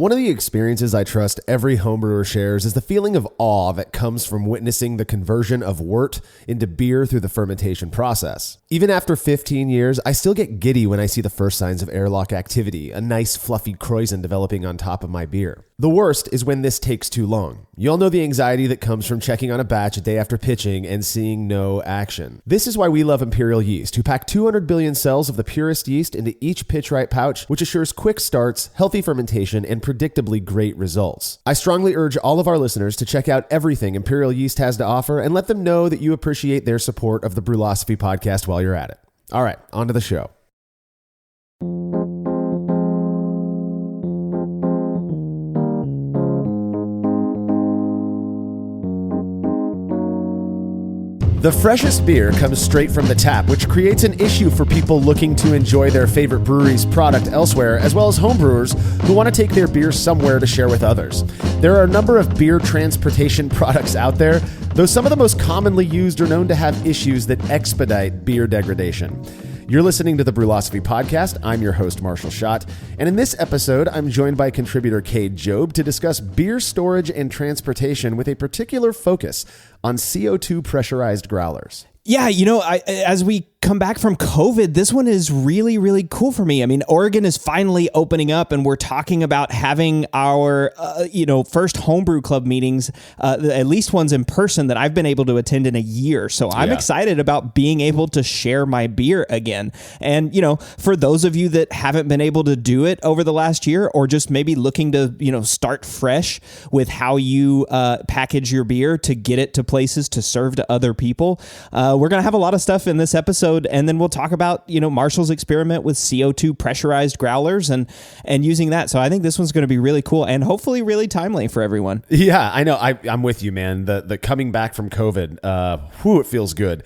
One of the experiences I trust every homebrewer shares is the feeling of awe that comes from witnessing the conversion of wort into beer through the fermentation process. Even after 15 years, I still get giddy when I see the first signs of airlock activity, a nice fluffy kreuzen developing on top of my beer. The worst is when this takes too long. You all know the anxiety that comes from checking on a batch a day after pitching and seeing no action. This is why we love Imperial Yeast, who pack 200 billion cells of the purest yeast into each pitch-right pouch, which assures quick starts, healthy fermentation, and predictably great results. I strongly urge all of our listeners to check out everything Imperial Yeast has to offer and let them know that you appreciate their support of the Brewlosophy podcast while you're at it. All right, on to the show. The freshest beer comes straight from the tap, which creates an issue for people looking to enjoy their favorite brewery's product elsewhere, as well as homebrewers who want to take their beer somewhere to share with others. There are a number of beer transportation products out there, though some of the most commonly used are known to have issues that expedite beer degradation. You're listening to the Brewlosophy podcast. I'm your host, Marshall Schott, and in this episode, I'm joined by contributor Cade Jobe to discuss beer storage and transportation with a particular focus on CO2 pressurized growlers. Yeah, as we come back from COVID, this one is really, really cool for me. I mean, Oregon is finally opening up, and we're talking about having our, first homebrew club meetings, at least ones in person that I've been able to attend in a year. So I'm excited about being able to share my beer again. And, for those of you that haven't been able to do it over the last year, or just maybe looking to, start fresh with how you package your beer to get it to places to serve to other people, we're going to have a lot of stuff in this episode, and then we'll talk about, Marshall's experiment with CO2 pressurized growlers and using that. So I think this one's going to be really cool and hopefully really timely for everyone. Yeah, I know. I'm with you, man. The coming back from COVID, it feels good.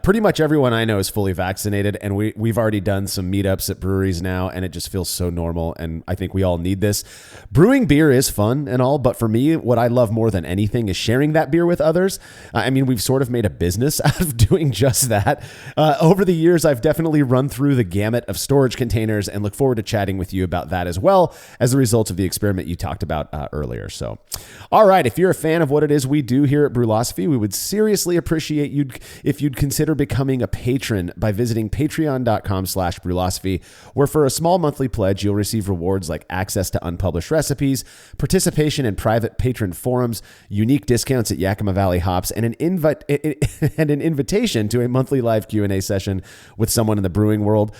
Pretty much everyone I know is fully vaccinated, and we've already done some meetups at breweries now, and it just feels so normal, and I think we all need this. Brewing beer is fun and all, but for me, what I love more than anything is sharing that beer with others. We've sort of made a business out of doing just that. Over the years, I've definitely run through the gamut of storage containers and look forward to chatting with you about that as well as the results of the experiment you talked about earlier. So, all right, if you're a fan of what it is we do here at Brewlosophy, we would seriously appreciate if you'd consider becoming a patron by visiting patreon.com/Brewlosophy, where for a small monthly pledge, you'll receive rewards like access to unpublished recipes, participation in private patron forums, unique discounts at Yakima Valley Hops, and an invitation to a monthly live Q&A session with someone in the brewing world.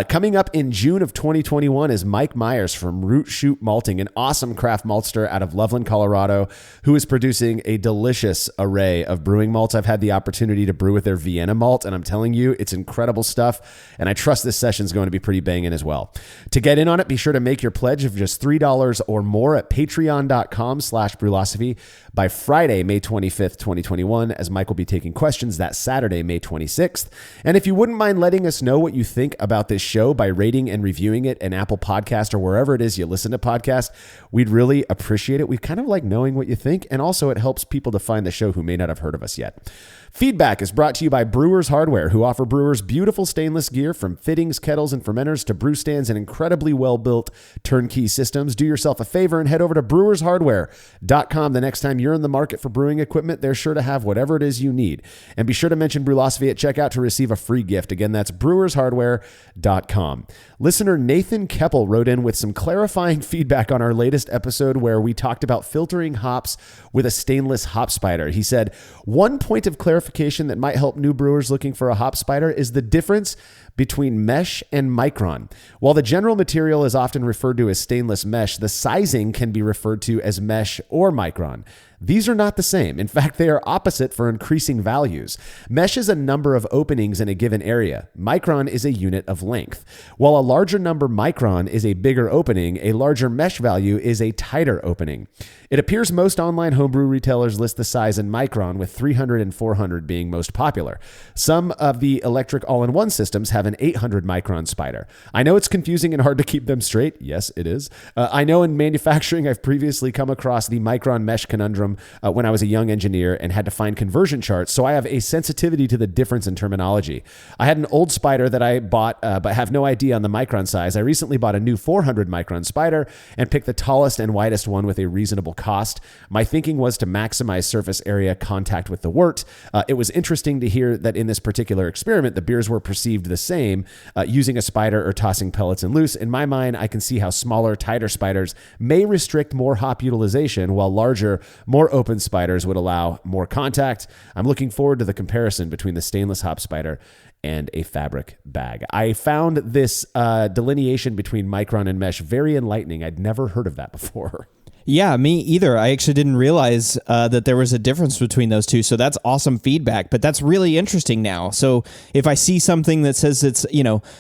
Coming up in June of 2021 is Mike Myers from Root Shoot Malting, an awesome craft maltster out of Loveland, Colorado, who is producing a delicious array of brewing malts. I've had the opportunity to brew with their Vienna malt, and I'm telling you, it's incredible stuff, and I trust this session is going to be pretty banging as well. To get in on it, be sure to make your pledge of just $3 or more at patreon.com/Brewlosophy by Friday, May 25th, 2021, as Mike will be taking questions that Saturday, May 26th. And if you wouldn't mind letting us know what you think about this show by rating and reviewing it in Apple Podcast or wherever it is you listen to podcasts, we'd really appreciate it. We kind of like knowing what you think, and also it helps people to find the show who may not have heard of us yet. Feedback is brought to you by Brewers Hardware, who offer brewers beautiful stainless gear from fittings, kettles, and fermenters to brew stands and incredibly well-built turnkey systems. Do yourself a favor and head over to brewershardware.com the next time you're in the market for brewing equipment. They're sure to have whatever it is you need. And be sure to mention Brewlosophy at checkout to receive a free gift. Again, that's brewershardware.com. Listener Nathan Keppel wrote in with some clarifying feedback on our latest episode where we talked about filtering hops with a stainless hop spider. He said, one point of clarification that might help new brewers looking for a hop spider is the difference between mesh and micron. While the general material is often referred to as stainless mesh, the sizing can be referred to as mesh or micron. These are not the same. In fact, they are opposite for increasing values. Mesh is a number of openings in a given area. Micron is a unit of length. While a larger number micron is a bigger opening, a larger mesh value is a tighter opening. It appears most online homebrew retailers list the size in micron, with 300 and 400 being most popular. Some of the electric all-in-one systems have an 800 micron spider. I know it's confusing and hard to keep them straight. Yes, it is. I know in manufacturing, I've previously come across the micron mesh conundrum when I was a young engineer and had to find conversion charts, so I have a sensitivity to the difference in terminology. I had an old spider that I bought, but have no idea on the micron size, I recently bought a new 400 micron spider and picked the tallest and widest one with a reasonable cost. My thinking was to maximize surface area contact with the wort. It was interesting to hear that in this particular experiment, the beers were perceived the same, using a spider or tossing pellets and loose. In my mind, I can see how smaller, tighter spiders may restrict more hop utilization, while larger, more open spiders would allow more contact. I'm looking forward to the comparison between the stainless hop spider and a fabric bag. I found this delineation between micron and mesh very enlightening. I'd never heard of that before. Yeah, me either. I actually didn't realize that there was a difference between those two. So that's awesome feedback, but that's really interesting now. So if I see something that says it's,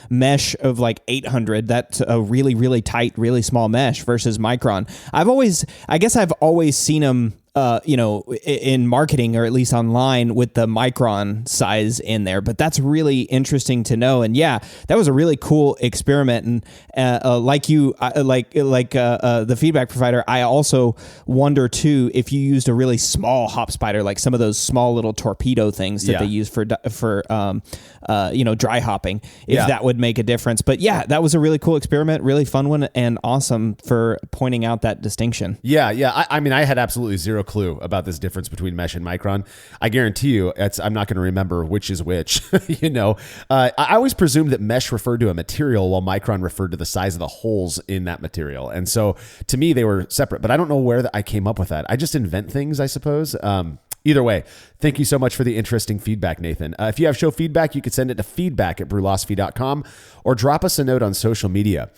mesh of like 800, that's a really, really tight, really small mesh versus micron. I guess I've always seen them in marketing, or at least online, with the micron size in there. But that's really interesting to know. And yeah, that was a really cool experiment. And the feedback provider, I also wonder too if you used a really small hop spider, like some of those small little torpedo things that they use for dry hopping, if that would make a difference. But yeah, that was a really cool experiment, really fun one, and awesome for pointing out that distinction. Yeah. I mean, I had absolutely zero clue about this difference between mesh and micron. I guarantee you, I'm not going to remember which is which. I always presumed that mesh referred to a material, while micron referred to the size of the holes in that material. And so to me, they were separate. But I don't know where I came up with that. I just invent things, I suppose. Either way, thank you so much for the interesting feedback, Nathan. If you have show feedback, you could send it to feedback@brewlosophy.com or drop us a note on social media.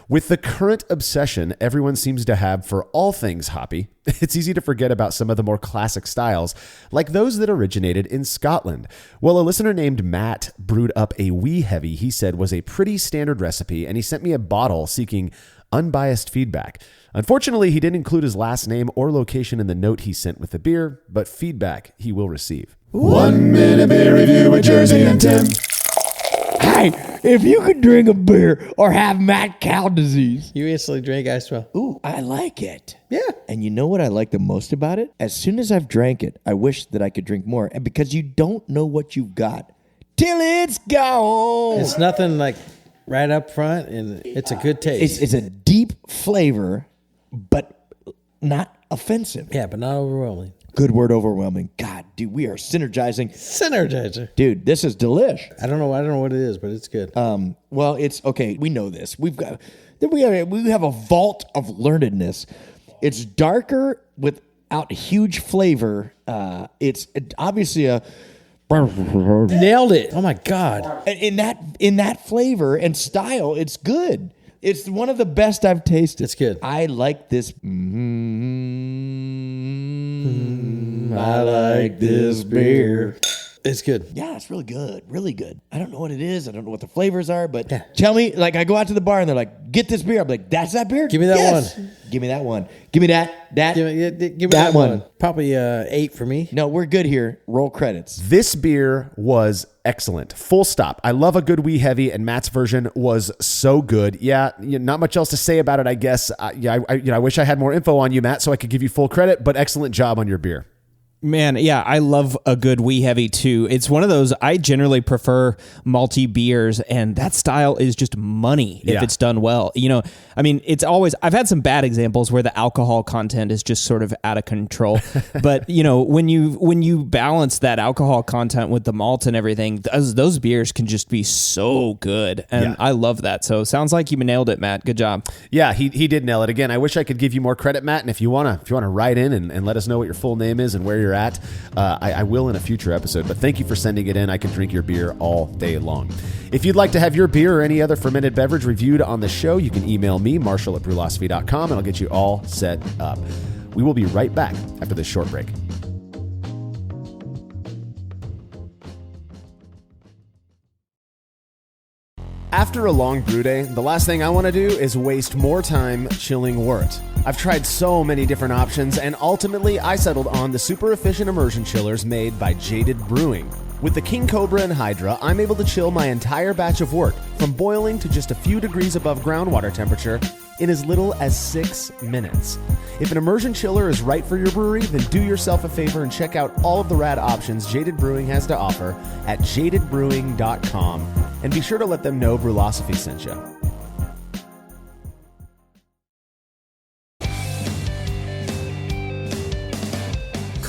With the current obsession everyone seems to have for all things hoppy, it's easy to forget about some of the more classic styles, like those that originated in Scotland. Well, a listener named Matt brewed up a wee heavy he said was a pretty standard recipe, and he sent me a bottle seeking unbiased feedback. Unfortunately, he didn't include his last name or location in the note he sent with the beer, but feedback he will receive. 1 minute beer review with Jersey and Tim. Hey, if you could drink a beer or have mad cow disease. You instantly drink ice well. Ooh, I like it. Yeah. And you know what I like the most about it? As soon as I've drank it, I wish that I could drink more. And because you don't know what you've got till it's gone. It's nothing like right up front, and it's a good taste. It's a deep flavor, but not offensive. Yeah, but not overwhelming. Good word, overwhelming. God, dude, we are synergizing. Synergizer. Dude, this is delish. I don't know what it is, but it's good. Well, it's okay. We know this. We have a vault of learnedness. It's darker without huge flavor. It's obviously a nailed it. Oh my God. In that flavor and style, it's good. It's one of the best I've tasted. It's good. I like this. I like this beer. It's good. Yeah, it's really good. Really good. I don't know what it is. I don't know what the flavors are, but tell me, like, I go out to the bar and they're like, get this beer. I'm like, that's that beer? Give me that one. Give me that one. Give me that. Give me that one. Probably 8 for me. No, we're good here. Roll credits. This beer was excellent. Full stop. I love a good wee heavy, and Matt's version was so good. Yeah, not much else to say about it, I guess. I wish I had more info on you, Matt, so I could give you full credit, but excellent job on your beer. Man, yeah, I love a good wee heavy too. It's one of those, I generally prefer malty beers, and that style is just money if it's done well. It's always, I've had some bad examples where the alcohol content is just sort of out of control. But, when you balance that alcohol content with the malt and everything, those beers can just be so good. And I love that. So sounds like you nailed it, Matt. Good job. Yeah, he did nail it. Again, I wish I could give you more credit, Matt. And if you want to write in and let us know what your full name is and where you're at, I will in a future episode, but thank you for sending it in. I can drink your beer all day long. If you'd like to have your beer or any other fermented beverage reviewed on the show, you can email me, Marshall@brewlosophy.com, and I'll get you all set up. We will be right back after this short break. After a long brew day, the last thing I want to do is waste more time chilling wort. I've tried so many different options, and ultimately I settled on the super efficient immersion chillers made by Jaded Brewing. With the King Cobra and Hydra, I'm able to chill my entire batch of wort from boiling to just a few degrees above groundwater temperature in as little as 6 minutes. If an immersion chiller is right for your brewery, then do yourself a favor and check out all of the rad options Jaded Brewing has to offer at jadedbrewing.com, and be sure to let them know Brewlosophy sent you.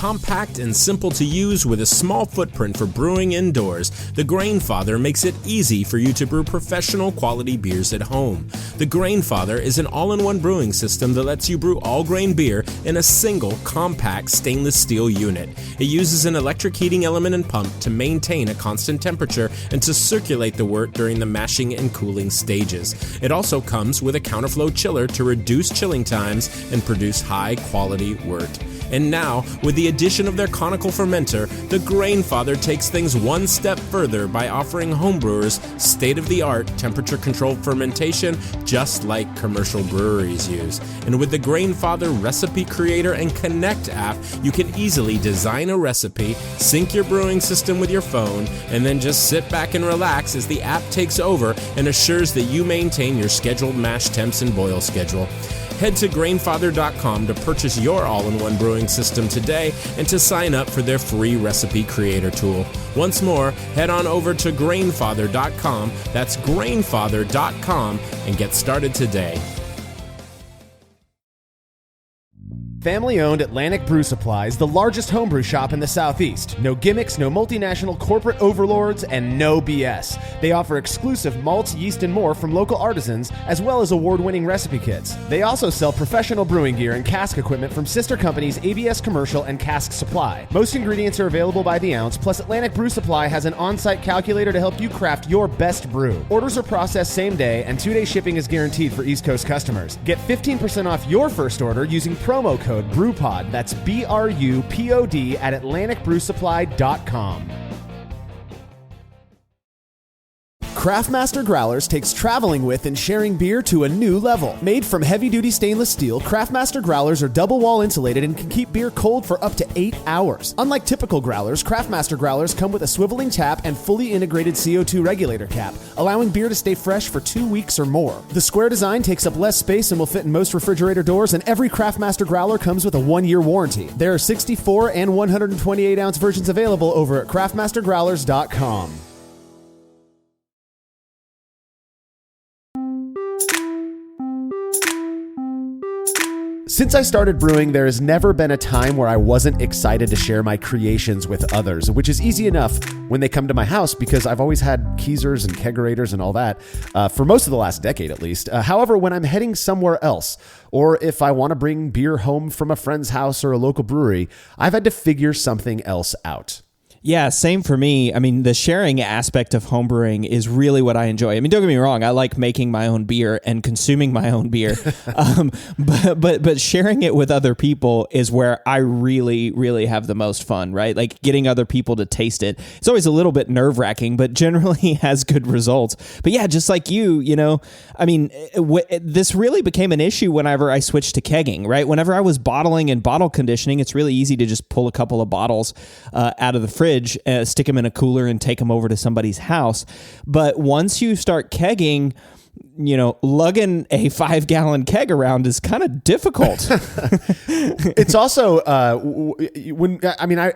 Compact and simple to use with a small footprint for brewing indoors, the Grainfather makes it easy for you to brew professional quality beers at home. The Grainfather is an all-in-one brewing system that lets you brew all-grain beer in a single, compact stainless steel unit. It uses an electric heating element and pump to maintain a constant temperature and to circulate the wort during the mashing and cooling stages. It also comes with a counterflow chiller to reduce chilling times and produce high-quality wort. And now, with the addition of their conical fermenter, the Grainfather takes things one step further by offering homebrewers state-of-the-art temperature-controlled fermentation just like commercial breweries use. And with the Grainfather Recipe Creator and Connect app, you can easily design a recipe, sync your brewing system with your phone, and then just sit back and relax as the app takes over and assures that you maintain your scheduled mash temps and boil schedule. Head to Grainfather.com to purchase your all-in-one brewing system today and to sign up for their free recipe creator tool. Once more, head on over to Grainfather.com, that's Grainfather.com, and get started today. Family-owned Atlantic Brew Supply is the largest homebrew shop in the Southeast. No gimmicks, no multinational corporate overlords, and no BS. They offer exclusive malts, yeast, and more from local artisans, as well as award-winning recipe kits. They also sell professional brewing gear and cask equipment from sister companies ABS Commercial and Cask Supply. Most ingredients are available by the ounce, plus Atlantic Brew Supply has an on-site calculator to help you craft your best brew. Orders are processed same day, and 2-day shipping is guaranteed for East Coast customers. Get 15% off your first order using promo code BREWPOD, that's BRUPOD, at AtlanticBrewSupply.com. Craftmaster Growlers takes traveling with and sharing beer to a new level. Made from heavy-duty stainless steel, Craftmaster Growlers are double-wall insulated and can keep beer cold for up to 8 hours. Unlike typical growlers, Craftmaster Growlers come with a swiveling tap and fully integrated CO2 regulator cap, allowing beer to stay fresh for 2 weeks or more. The square design takes up less space and will fit in most refrigerator doors, and every Craftmaster Growler comes with a 1-year warranty. There are 64 and 128-ounce versions available over at craftmastergrowlers.com. Since I started brewing, there has never been a time where I wasn't excited to share my creations with others, which is easy enough when they come to my house because I've always had keezers and kegerators and all that for most of the last decade at least. However, when I'm heading somewhere else, or if I want to bring beer home from a friend's house or a local brewery, I've had to figure something else out. Yeah, same for me. I mean, the sharing aspect of homebrewing is really what I enjoy. I mean, don't get me wrong. I like making my own beer and consuming my own beer. But sharing it with other people is where I really, really have the most fun, right? Like getting other people to taste it. It's always a little bit nerve-wracking, but generally has good results. But yeah, just like you know, I mean, this really became an issue whenever I switched to kegging, right? Whenever I was bottling and bottle conditioning, it's really easy to just pull a couple of bottles out of the fridge, stick them in a cooler and take them over to somebody's house. But once you start kegging, you know, lugging a 5-gallon keg around is kind of difficult. It's also I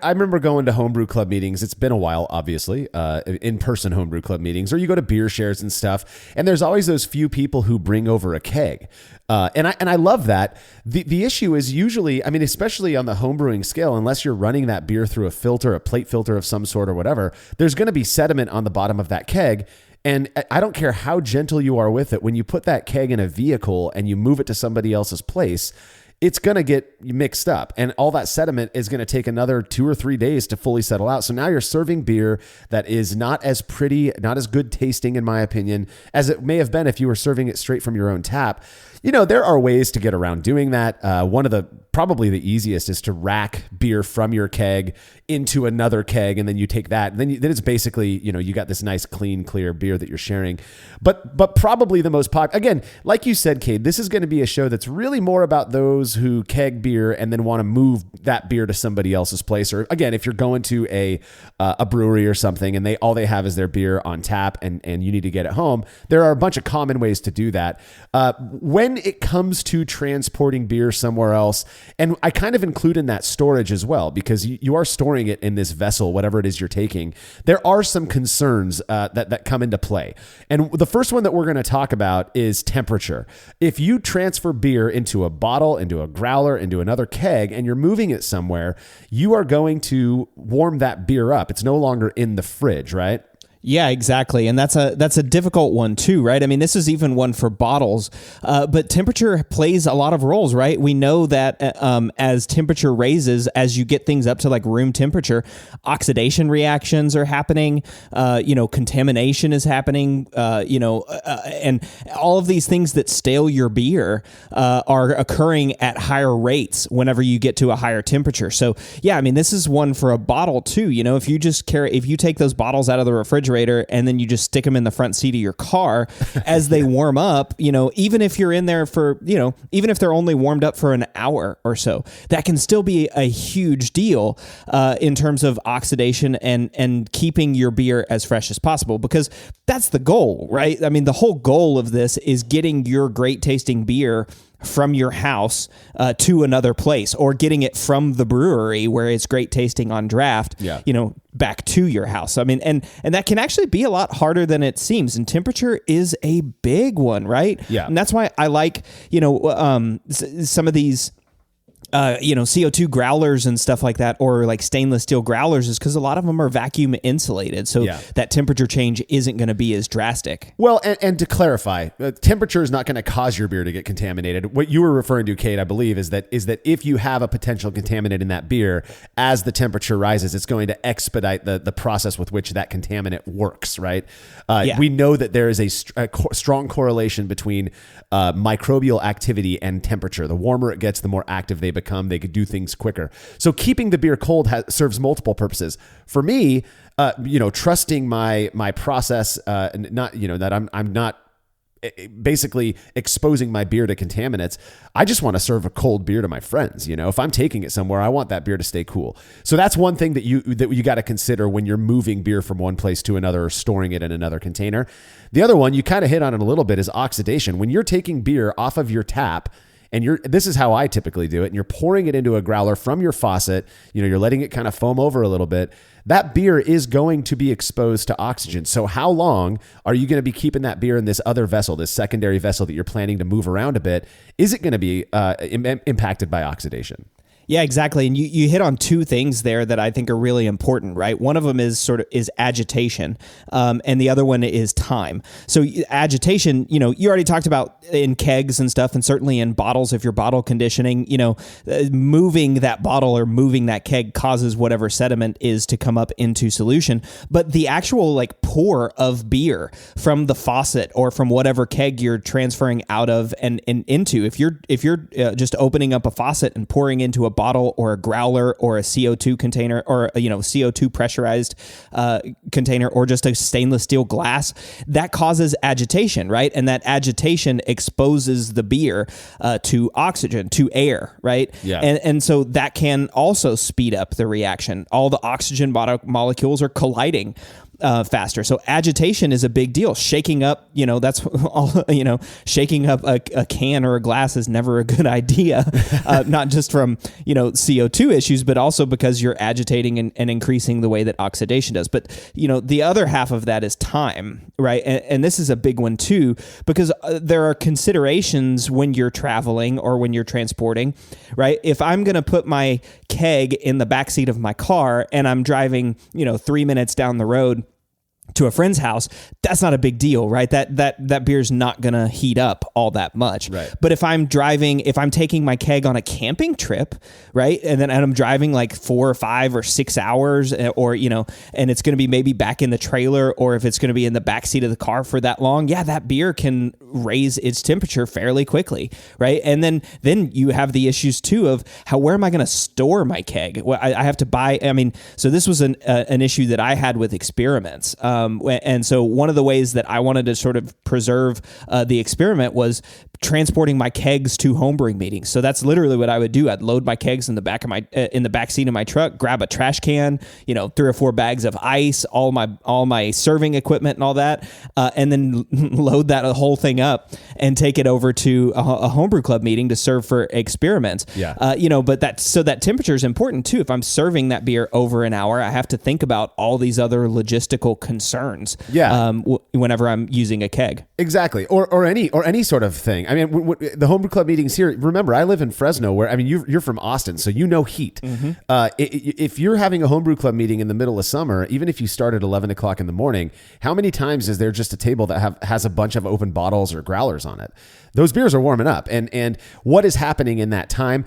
remember going to homebrew club meetings. It's been a while, obviously, in-person homebrew club meetings, or you go to beer shares and stuff, and there's always those few people who bring over a keg. And I love that. The issue is usually, I mean, especially on the homebrewing scale, unless you're running that beer through a filter, a plate filter of some sort or whatever, there's going to be sediment on the bottom of that keg. And I don't care how gentle you are with it, when you put that keg in a vehicle and you move it to somebody else's place, it's going to get mixed up. And all that sediment is going to take another 2 or 3 days to fully settle out. So now you're serving beer that is not as pretty, not as good tasting, in my opinion, as it may have been if you were serving it straight from your own tap. You know, there are ways to get around doing that. One of the probably the easiest is to rack beer from your keg into another keg, and then you take that, and then it's basically, you know, you got this nice, clean, clear beer that you're sharing. But probably the most popular, again, like you said, Cade, this is going to be a show that's really more about those who keg beer and then want to move that beer to somebody else's place. Or again, if you're going to a brewery or something and all they have is their beer on tap and you need to get it home, there are a bunch of common ways to do that. When it comes to transporting beer somewhere else, And I kind of include in that storage as well, because you are storing it in this vessel, whatever it is you're taking. There are some concerns that come into play. And the first one that we're going to talk about is temperature. If you transfer beer into a bottle, into a growler, into another keg, and you're moving it somewhere, you are going to warm that beer up. It's no longer in the fridge, right? Yeah, exactly. And that's a difficult one too, right? I mean, this is even one for bottles, but temperature plays a lot of roles, right? We know that as temperature raises, as you get things up to like room temperature, oxidation reactions are happening, contamination is happening, and all of these things that stale your beer are occurring at higher rates whenever you get to a higher temperature. So yeah, I mean, this is one for a bottle too. If you take those bottles out of the refrigerator and then you just stick them in the front seat of your car as they warm up, even if you're in there for, even if they're only warmed up for an hour or so, that can still be a huge deal in terms of oxidation and keeping your beer as fresh as possible, because that's the goal, right? I mean, the whole goal of this is getting your great tasting beer from your house to another place, or getting it from the brewery where it's great tasting on draft, back to your house. I mean, and that can actually be a lot harder than it seems. And temperature is a big one, right? Yeah. And that's why I like, some of these CO2 growlers and stuff like that, or like stainless steel growlers, is because a lot of them are vacuum insulated. So that temperature change isn't going to be as drastic. Well, and to clarify, temperature is not going to cause your beer to get contaminated. What you were referring to, Cade, I believe, is that if you have a potential contaminant in that beer, as the temperature rises, it's going to expedite the process with which that contaminant works, right? We know that there is a strong correlation between microbial activity and temperature. The warmer it gets, the more active they become. They could do things quicker. So keeping the beer cold serves multiple purposes. For me, trusting my process, that I'm not basically exposing my beer to contaminants. I just want to serve a cold beer to my friends. If I'm taking it somewhere, I want that beer to stay cool. So that's one thing that you got to consider when you're moving beer from one place to another or storing it in another container. The other one, you kind of hit on it a little bit, is oxidation. When you're taking beer off of your tap, and this is how I typically do it, and you're pouring it into a growler from your faucet, you're letting it kind of foam over a little bit, that beer is going to be exposed to oxygen. So how long are you going to be keeping that beer in this other vessel, this secondary vessel that you're planning to move around a bit? Is it going to be impacted by oxidation? Yeah, exactly. And you hit on two things there that I think are really important, right? One of them is agitation, and the other one is time. So agitation, you already talked about in kegs and stuff, and certainly in bottles, if you're bottle conditioning, moving that bottle or moving that keg causes whatever sediment is to come up into solution. But the actual pour of beer from the faucet or from whatever keg you're transferring out of and into, if you're just opening up a faucet and pouring into a bottle or a growler or a CO2 container, or CO2 pressurized container, or just a stainless steel glass, that causes agitation, right? And that agitation exposes the beer to oxygen, to air, right? Yeah. And so that can also speed up the reaction. All the oxygen molecules are colliding faster. So agitation is a big deal. Shaking up, that's all, shaking up a can or a glass is never a good idea. Not just from, CO2 issues, but also because you're agitating and increasing the way that oxidation does. But, the other half of that is time, right? And this is a big one too, because there are considerations when you're traveling or when you're transporting, right? If I'm going to put my keg in the backseat of my car and I'm driving, 3 minutes down the road to a friend's house, that's not a big deal, right? That beer's not going to heat up all that much. Right. But if I'm taking my keg on a camping trip, right? And I'm driving 4 or 5 or 6 hours, or, and it's going to be maybe back in the trailer, or if it's going to be in the backseat of the car for that long, yeah, that beer can raise its temperature fairly quickly, right? And then you have the issues too of where am I going to store my keg? Well, I have to buy, so this was an issue that I had with experiments. And so one of the ways that I wanted to sort of preserve the experiment was transporting my kegs to homebrewing meetings. So that's literally what I would do. I'd load my kegs in the back of my in the back seat of my truck, grab a trash can, 3 or 4 bags of ice, all my serving equipment and all that, and then load that whole thing up and take it over to a homebrew club meeting to serve for experiments. Yeah. But that temperature is important too. If I'm serving that beer over an hour, I have to think about all these other logistical concerns. Yeah. Whenever I'm using a keg. Exactly. Or any sort of thing. I mean, the homebrew club meetings here, remember, I live in Fresno where, I mean, you're from Austin, so you know heat. Mm-hmm. If you're having a homebrew club meeting in the middle of summer, even if you start at 11 o'clock in the morning, how many times is there just a table that has a bunch of open bottles or growlers on it? Those beers are warming up. And what is happening in that time?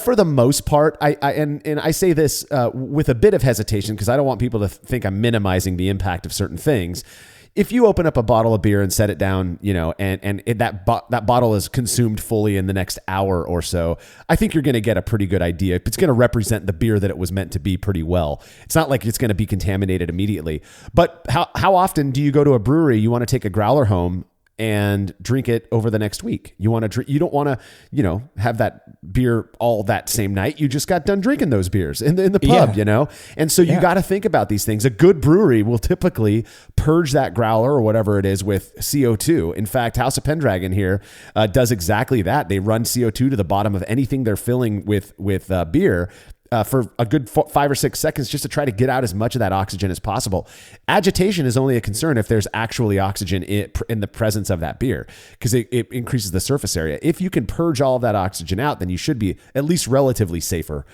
For the most part, I say this with a bit of hesitation because I don't want people to think I'm minimizing the impact of certain things. If you open up a bottle of beer and set it down, that bottle is consumed fully in the next hour or so, I think you're going to get a pretty good idea. It's going to represent the beer that it was meant to be pretty well. It's not like it's going to be contaminated immediately. But how often do you go to a brewery, you want to take a growler home and drink it over the next week? You don't want to, have that beer all that same night. You just got done drinking those beers in the pub, And so you got to think about these things. A good brewery will typically purge that growler or whatever it is with CO2. In fact, House of Pendragon here does exactly that. They run CO2 to the bottom of anything they're filling with beer. For a good 5 or 6 seconds just to try to get out as much of that oxygen as possible. Agitation is only a concern if there's actually oxygen in the presence of that beer because it increases the surface area. If you can purge all of that oxygen out, then you should be at least relatively safer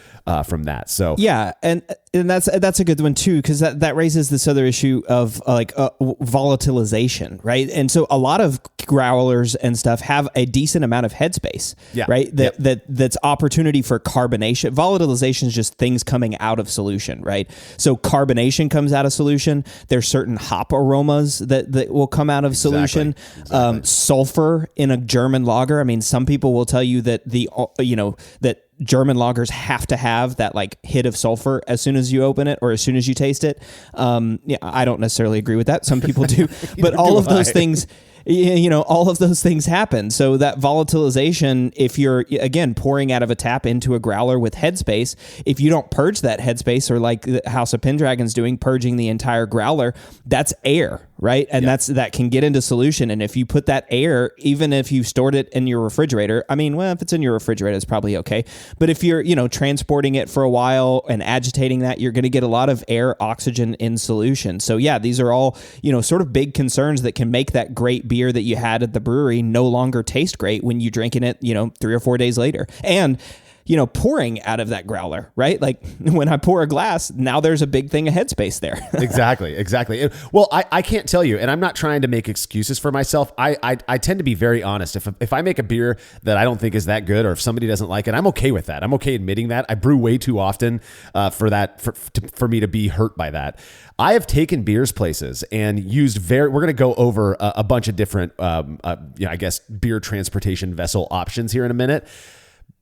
from that. So yeah, and that's a good one too because that raises this other issue of volatilization, right? And so a lot of growlers and stuff have a decent amount of headspace, right? That's opportunity for carbonation. Volatilization is just things coming out of solution, right? So carbonation comes out of solution. There's certain hop aromas that will come out of solution. Exactly. Sulfur in a German lager. I mean, some people will tell you that that German lagers have to have that hit of sulfur as soon as you open it or as soon as you taste it. I don't necessarily agree with that. Some people do, but all of those things. All of those things happen. So that volatilization, if you're, again, pouring out of a tap into a growler with headspace, if you don't purge that headspace or like the House of Pendragon's doing, purging the entire growler, that's air, right? And that can get into solution. And if you put that air, even if you stored it in your refrigerator, if it's in your refrigerator, it's probably okay. But if you're, transporting it for a while and agitating that, you're going to get a lot of air, oxygen in solution. So yeah, these are all, sort of big concerns that can make that great beer that you had at the brewery no longer taste great when you're drinking it, 3 or 4 days later. And pouring out of that growler, right? Like when I pour a glass, now there's a big thing of headspace there. Exactly. Well, I can't tell you, and I'm not trying to make excuses for myself. I tend to be very honest. If I make a beer that I don't think is that good, or if somebody doesn't like it, I'm okay with that. I'm okay admitting that. I brew way too often for me to be hurt by that. I have taken beers places and used we're going to go over a bunch of different, beer transportation vessel options here in a minute.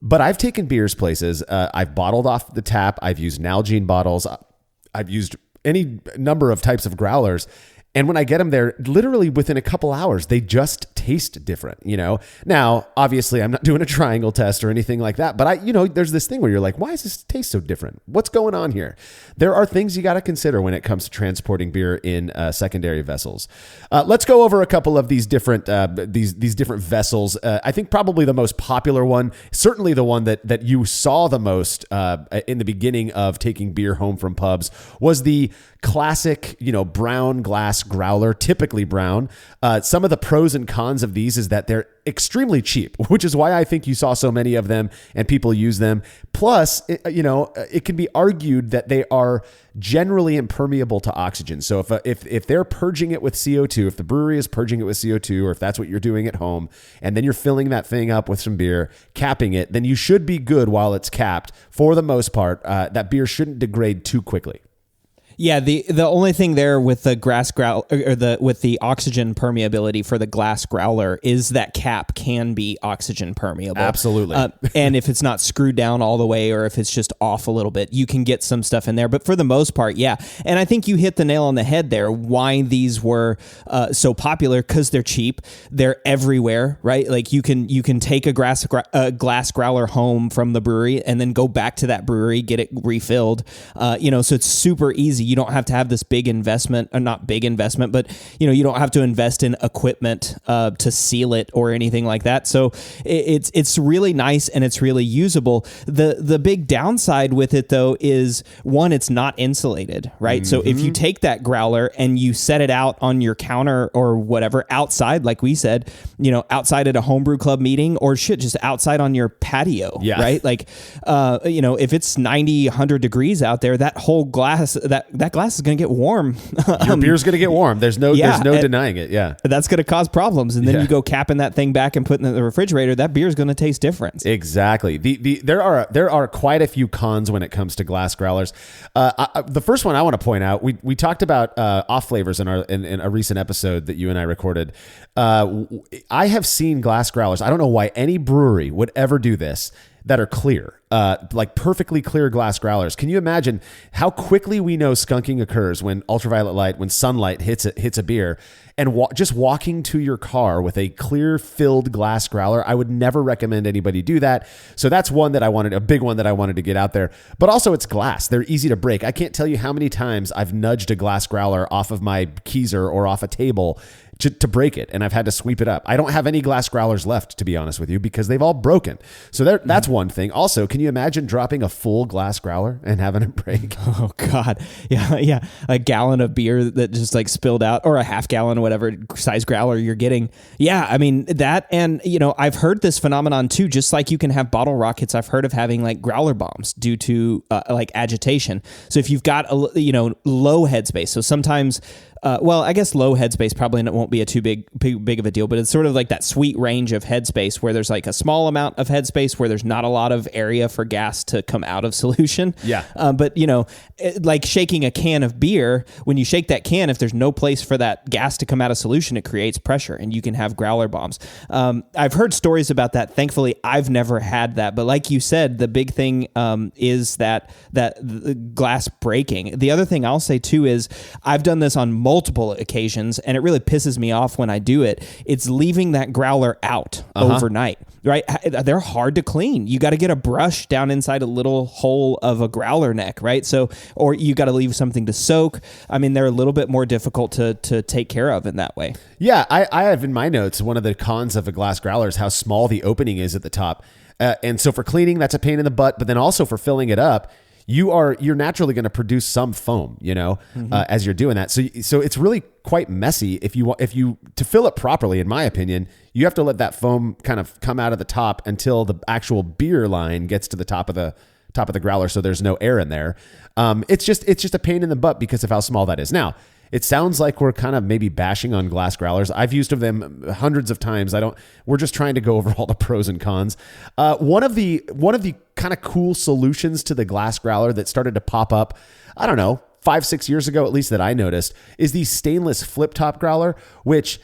But I've taken beers places. I've bottled off the tap. I've used Nalgene bottles. I've used any number of types of growlers. And when I get them there, literally within a couple hours, they just taste different, Now, obviously, I'm not doing a triangle test or anything like that. But there's this thing where you're like, why does this taste so different? What's going on here? There are things you got to consider when it comes to transporting beer in secondary vessels. Let's go over a couple of these different these different vessels. I think probably the most popular one, certainly the one that you saw the most in the beginning of taking beer home from pubs, was the classic, brown glass growler, typically brown. Some of the pros and cons of these is that they're extremely cheap, which is why I think you saw so many of them and people use them. Plus, it can be argued that they are generally impermeable to oxygen. So if they're purging it with CO2, if the brewery is purging it with CO2, or if that's what you're doing at home, and then you're filling that thing up with some beer, capping it, then you should be good while it's capped. For the most part, that beer shouldn't degrade too quickly. Yeah, the only thing there with the grass growl or with the oxygen permeability for the glass growler is that cap can be oxygen permeable. Absolutely. And if it's not screwed down all the way or if it's just off a little bit, you can get some stuff in there. But for the most part, yeah. And I think you hit the nail on the head there. Why these were so popular, because they're cheap. They're everywhere, right? Like you can take a glass growler home from the brewery and then go back to that brewery, get it refilled. So it's super easy. You don't have to have this big investment, or not big investment, but you don't have to invest in equipment to seal it or anything like that. So it's really nice and it's really usable. The big downside with it though is, one, it's not insulated, right? Mm-hmm. So if you take that growler and you set it out on your counter or whatever outside, like we said, outside at a homebrew club meeting, or just outside on your patio, right? Like, if it's 90, 100 degrees out there, that whole glass, that glass is going to get warm. Your beer's going to get warm. There's no denying it. Yeah. That's going to cause problems. And then you go capping that thing back and putting it in the refrigerator, that beer's going to taste different. Exactly. There are quite a few cons when it comes to glass growlers. The first one I want to point out, we talked about off flavors in a recent episode that you and I recorded. I have seen glass growlers. I don't know why any brewery would ever do this, that are clear, like perfectly clear glass growlers. Can you imagine how quickly we know skunking occurs when ultraviolet light, when sunlight hits a beer? And just walking to your car with a clear filled glass growler, I would never recommend anybody do that. So that's a big one that I wanted to get out there. But also it's glass. They're easy to break. I can't tell you how many times I've nudged a glass growler off of my keezer or off a table to break it, and I've had to sweep it up. I don't have any glass growlers left, to be honest with you, because they've all broken. So that's one thing. Also, can you imagine dropping a full glass growler and having it break? Oh God. Yeah. A gallon of beer that just like spilled out, or a half gallon, whatever size growler you're getting. Yeah. I mean that, and I've heard this phenomenon too, just like you can have bottle rockets. I've heard of having like growler bombs due to like agitation. So if you've got low headspace, so sometimes I guess low headspace probably won't be a too big of a deal, but it's sort of like that sweet range of headspace where there's like a small amount of headspace where there's not a lot of area for gas to come out of solution. Yeah. But like shaking a can of beer, when you shake that can, if there's no place for that gas to come out of solution, it creates pressure, and you can have growler bombs. I've heard stories about that. Thankfully, I've never had that. But like you said, the big thing is that the glass breaking. The other thing I'll say too is I've done this on multiple occasions, and it really pisses me off when I do it. It's leaving that growler out overnight, right? They're hard to clean. You got to get a brush down inside a little hole of a growler neck, right? So, or you got to leave something to soak. I mean, they're a little bit more difficult to take care of in that way. Yeah, I have in my notes, one of the cons of a glass growler is how small the opening is at the top. And so for cleaning, that's a pain in the butt, but then also for filling it up, you're naturally going to produce some foam, as you're doing that. So it's really quite messy. If you to fill it properly, in my opinion, you have to let that foam kind of come out of the top until the actual beer line gets to the top of the growler. So there's no air in there. It's just a pain in the butt because of how small that is. Now, it sounds like we're kind of maybe bashing on glass growlers. I've used them hundreds of times. We're just trying to go over all the pros and cons. One of the kind of cool solutions to the glass growler that started to pop up, I don't know, 5-6 years ago, at least, that I noticed, is the stainless flip top growler, which,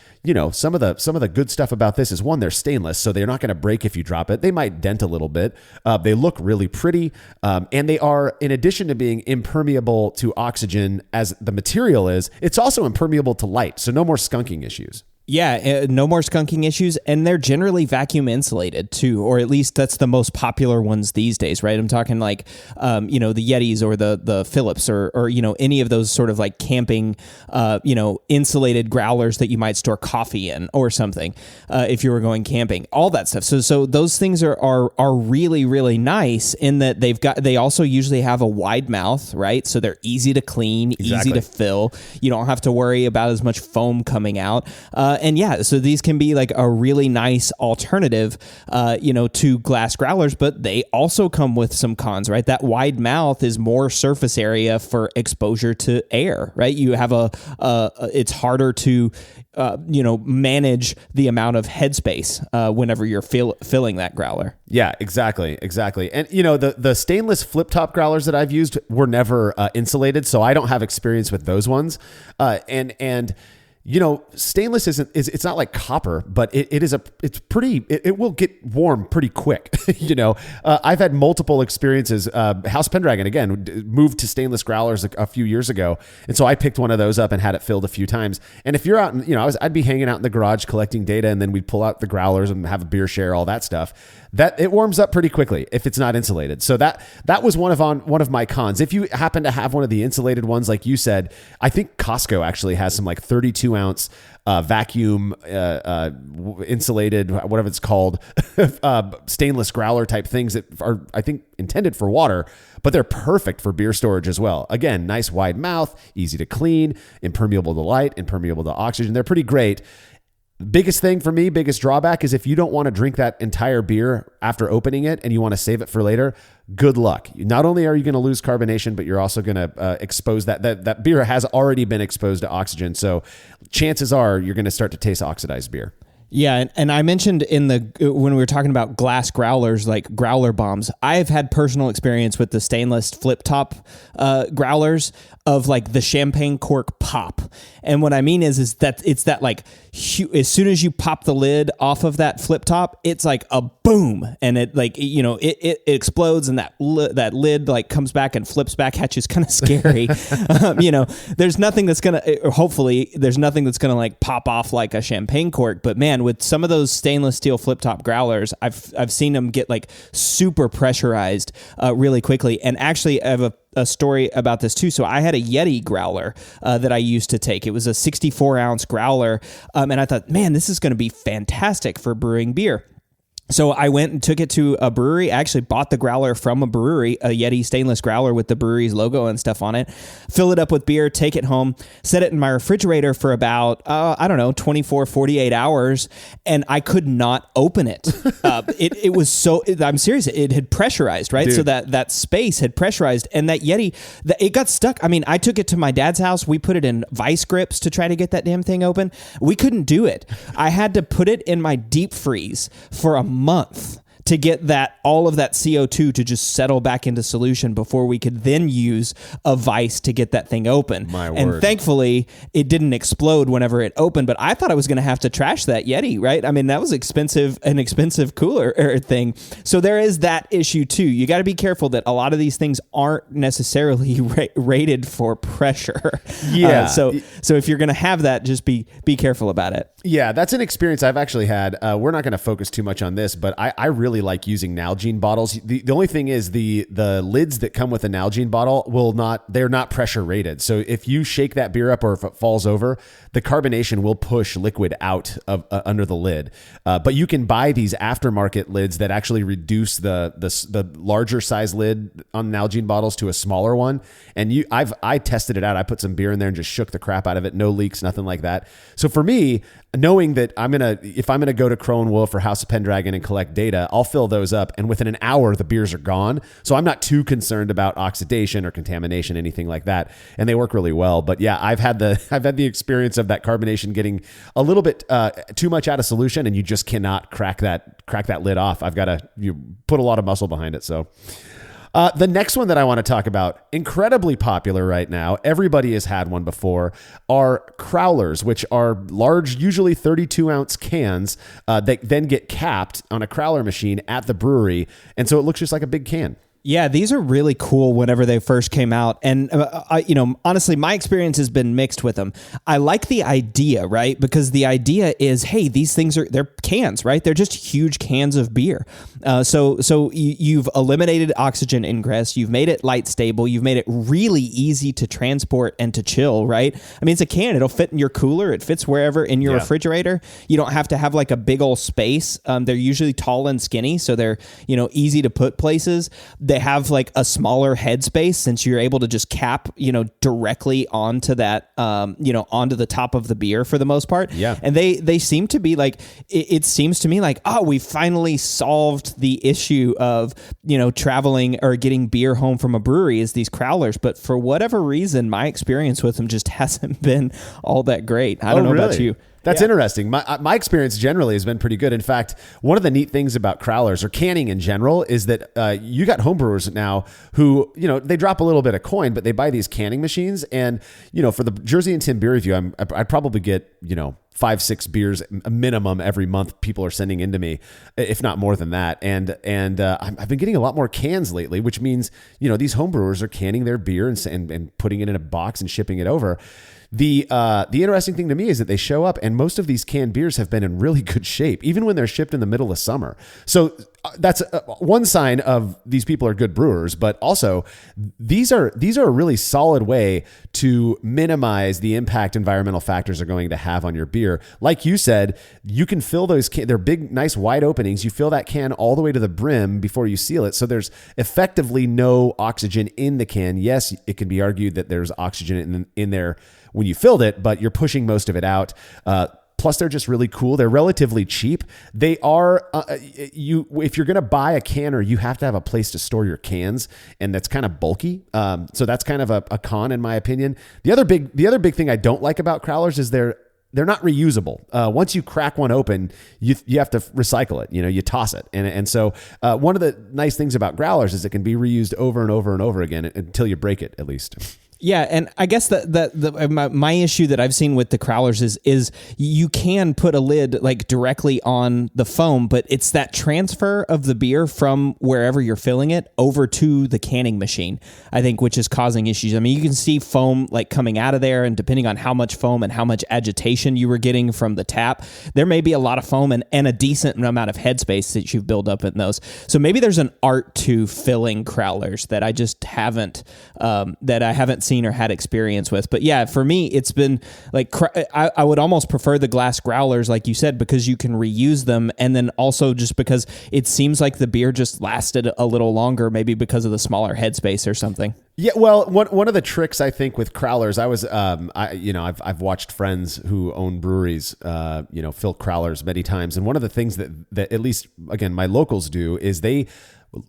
some of the good stuff about this is, one, they're stainless, so they're not going to break if you drop it. They might dent a little bit. They look really pretty. And they are, in addition to being impermeable to oxygen as the material is, it's also impermeable to light. So no more skunking issues. Yeah, no more skunking issues, and they're generally vacuum insulated too, or at least that's the most popular ones these days, right? I'm talking like, the Yetis or the Philips or any of those sort of like camping, insulated growlers that you might store coffee in or something, if you were going camping, all that stuff. So those things are really, really nice in that they also usually have a wide mouth, right? So they're easy to clean, easy to fill. You don't have to worry about as much foam coming out. And yeah, so these can be like a really nice alternative, to glass growlers, but they also come with some cons, right? That wide mouth is more surface area for exposure to air, right? You have it's harder to, manage the amount of headspace whenever you're filling that growler. Yeah, exactly. And the stainless flip top growlers that I've used were never insulated, so I don't have experience with those ones. And stainless it's not like copper, but it will get warm pretty quick. I've had multiple experiences. House Pendragon again moved to stainless growlers a few years ago, and so I picked one of those up and had it filled a few times. And if you're out, I'd be hanging out in the garage collecting data, and then we'd pull out the growlers and have a beer share, all that stuff. That it warms up pretty quickly if it's not insulated. So that was one of my cons. If you happen to have one of the insulated ones, like you said, I think Costco actually has some like 32-ounce vacuum insulated, whatever it's called, stainless growler type things that are, I think, intended for water, but they're perfect for beer storage as well. Again, nice wide mouth, easy to clean, impermeable to light, impermeable to oxygen. They're pretty great. Biggest thing for me, biggest drawback is if you don't want to drink that entire beer after opening it and you want to save it for later, good luck. Not only are you going to lose carbonation, but you're also going to expose that beer has already been exposed to oxygen. So chances are you're going to start to taste oxidized beer. Yeah, and I mentioned when we were talking about glass growlers, like growler bombs, I've had personal experience with the stainless flip top growlers of like the champagne cork pop. And what I mean is that it's that like, as soon as you pop the lid off of that flip top, it's like a boom, and it like, it explodes, and that lid like comes back and flips back at you. It's kind of scary. There's nothing that's going to, hopefully there's nothing that's going to like pop off like a champagne cork, but man, with some of those stainless steel flip top growlers, I've seen them get like super pressurized really quickly. And actually I have a story about this too. So I had a Yeti growler that I used to take. It was a 64-ounce growler, and I thought, man, this is going to be fantastic for brewing beer. So I went and took it to a brewery. I actually bought the growler from a brewery, a Yeti stainless growler with the brewery's logo and stuff on it. Fill it up with beer, take it home, set it in my refrigerator for about, 24, 48 hours, and I could not open it. It was so, I'm serious, it had pressurized, right? Dude. So that space had pressurized, and that Yeti, it got stuck. I mean, I took it to my dad's house. We put it in vice grips to try to get that damn thing open. We couldn't do it. I had to put it in my deep freeze for a month to get all of that CO2 to just settle back into solution before we could then use a vice to get that thing open. My and word. Thankfully, it didn't explode whenever it opened, but I thought I was going to have to trash that Yeti, right? I mean, that was an expensive cooler thing. So there is that issue too. You got to be careful that a lot of these things aren't necessarily rated for pressure. Yeah. So if you're going to have that, just be careful about it. Yeah, that's an experience I've actually had. We're not going to focus too much on this, but I really like using Nalgene bottles. The only thing is the lids that come with a Nalgene bottle they're not pressure rated. So if you shake that beer up or if it falls over, the carbonation will push liquid out of under the lid. But you can buy these aftermarket lids that actually reduce the larger size lid on Nalgene bottles to a smaller one. And I tested it out. I put some beer in there and just shook the crap out of it. No leaks, nothing like that. So for me, knowing that if I'm gonna go to Crow and Wolf or House of Pendragon and collect data, I'll fill those up, and within an hour the beers are gone. So I'm not too concerned about oxidation or contamination, anything like that, and they work really well. But yeah, I've had the experience of that carbonation getting a little bit too much out of solution, and you just cannot crack that lid off. I've got to put a lot of muscle behind it. So. The next one that I want to talk about, incredibly popular right now, everybody has had one before, are Growlers, which are large, usually 32-ounce cans that then get capped on a crowler machine at the brewery. And so it looks just like a big can. Yeah, these are really cool whenever they first came out. And, honestly, my experience has been mixed with them. I like the idea, right? Because the idea is, hey, these things they're cans, right? They're just huge cans of beer. So you've eliminated oxygen ingress. You've made it light stable. You've made it really easy to transport and to chill, right? I mean, it's a can. It'll fit in your cooler. It fits wherever in your refrigerator. You don't have to have like a big old space. They're usually tall and skinny, so they're, easy to put places. they have like a smaller headspace since you're able to just cap, directly onto that, onto the top of the beer for the most part. Yeah. And they seem to be like, it seems to me like, oh, we finally solved the issue of, traveling or getting beer home from a brewery is these Growlers. But for whatever reason, my experience with them just hasn't been all that great. I don't know about you. That's interesting. My experience generally has been pretty good. In fact, one of the neat things about Growlers or canning in general is that you got homebrewers now who, they drop a little bit of coin, but they buy these canning machines. And, for the Jersey and Tim beer review, I probably get, 5-6 beers a minimum every month people are sending into me, if not more than that. And I've been getting a lot more cans lately, which means, these homebrewers are canning their beer and putting it in a box and shipping it over. The interesting thing to me is that they show up and most of these canned beers have been in really good shape, even when they're shipped in the middle of summer. So that's one sign of these people are good brewers, but also these are a really solid way to minimize the impact environmental factors are going to have on your beer. Like you said, you can fill those they're big, nice wide openings. You fill that can all the way to the brim before you seal it. So there's effectively no oxygen in the can. Yes, it can be argued that there's oxygen in there when you filled it, but you're pushing most of it out. Plus, they're just really cool. They're relatively cheap. They are, if you're going to buy a canner, you have to have a place to store your cans, and that's kind of bulky. So that's kind of a con, in my opinion. The other big thing I don't like about Growlers is they're not reusable. Once you crack one open, you have to recycle it. You toss it. And so one of the nice things about Growlers is it can be reused over and over and over again until you break it, at least. Yeah, and I guess that my issue that I've seen with the Growlers is you can put a lid like directly on the foam, but it's that transfer of the beer from wherever you're filling it over to the canning machine, I think, which is causing issues. I mean, you can see foam like coming out of there, and depending on how much foam and how much agitation you were getting from the tap, there may be a lot of foam and a decent amount of headspace that you've built up in those. So maybe there's an art to filling Growlers that I just haven't seen or had experience with. But yeah, for me, it's been like, I would almost prefer the glass Growlers, like you said, because you can reuse them. And then also just because it seems like the beer just lasted a little longer, maybe because of the smaller headspace or something. Yeah, well, one of the tricks I think with Growlers, I've watched friends who own breweries, fill Growlers many times, and one of the things that at least again my locals do is they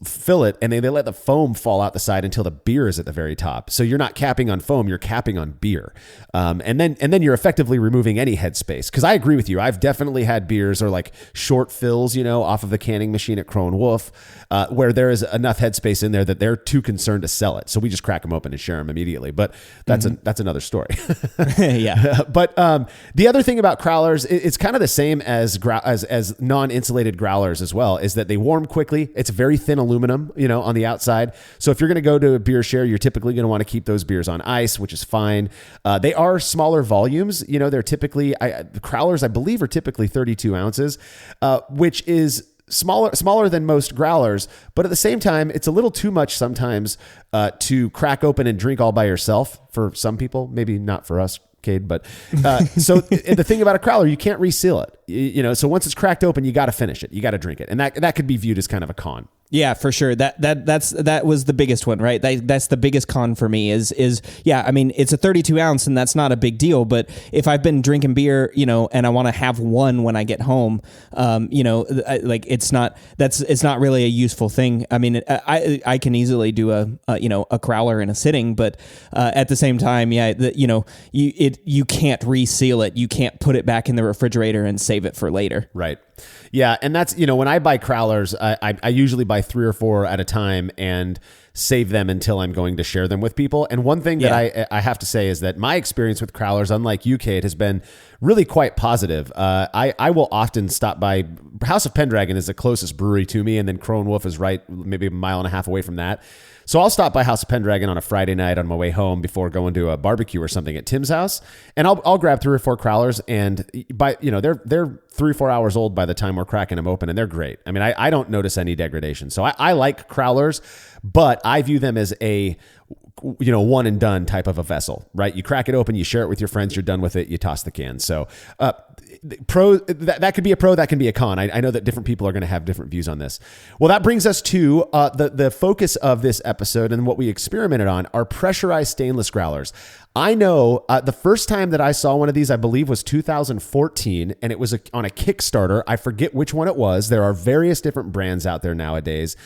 fill it and they let the foam fall out the side until the beer is at the very top. So you're not capping on foam, you're capping on beer. And then you're effectively removing any headspace. Cause I agree with you. I've definitely had beers or like short fills, off of the canning machine at Crow and Wolf, where there is enough headspace in there that they're too concerned to sell it. So we just crack them open and share them immediately. But that's another story. Yeah. But the other thing about Growlers, it's kind of the same as non-insulated Growlers as well, is that they warm quickly. It's very thin aluminum, on the outside. So if you're going to go to a beer share, you're typically going to want to keep those beers on ice, which is fine. They are smaller volumes. They're typically, the Growlers, I believe, are typically 32 ounces, which is smaller than most Growlers. But at the same time, it's a little too much sometimes to crack open and drink all by yourself for some people, maybe not for us, Cade, but so the thing about a Growler, you can't reseal it. So once it's cracked open, you got to finish it. You got to drink it. And that could be viewed as kind of a con. Yeah, for sure. That was the biggest one, right? That's the biggest con for me is yeah, I mean, it's a 32 ounce and that's not a big deal, but if I've been drinking beer, and I want to have one when I get home, it's not really a useful thing. I mean, I can easily do a Growler in a sitting, but at the same time, yeah, you can't reseal it. You can't put it back in the refrigerator and save it for later. Right. Yeah, and that's, when I buy Growlers, I usually buy 3 or 4 at a time and save them until I'm going to share them with people. And one thing that I have to say is that my experience with Growlers, unlike you, Cade, has been really quite positive. I will often stop by. House of Pendragon is the closest brewery to me, and then Crow and Wolf is right maybe a mile and a half away from that. So I'll stop by House of Pendragon on a Friday night on my way home before going to a barbecue or something at Tim's house, and I'll grab 3 or 4 Growlers, and they're 3 or 4 hours old by the time we're cracking them open, and they're great. I mean, I don't notice any degradation. So I like Growlers, but I view them as a one and done type of a vessel, right? You crack it open, you share it with your friends, you're done with it, you toss the can. So that could be a pro, that can be a con. I know that different people are going to have different views on this. Well, that brings us to the focus of this episode, and what we experimented on are pressurized stainless growlers. I know the first time that I saw one of these, I believe, was 2014, and it was on a Kickstarter. I forget which one it was. There are various different brands out there nowadays.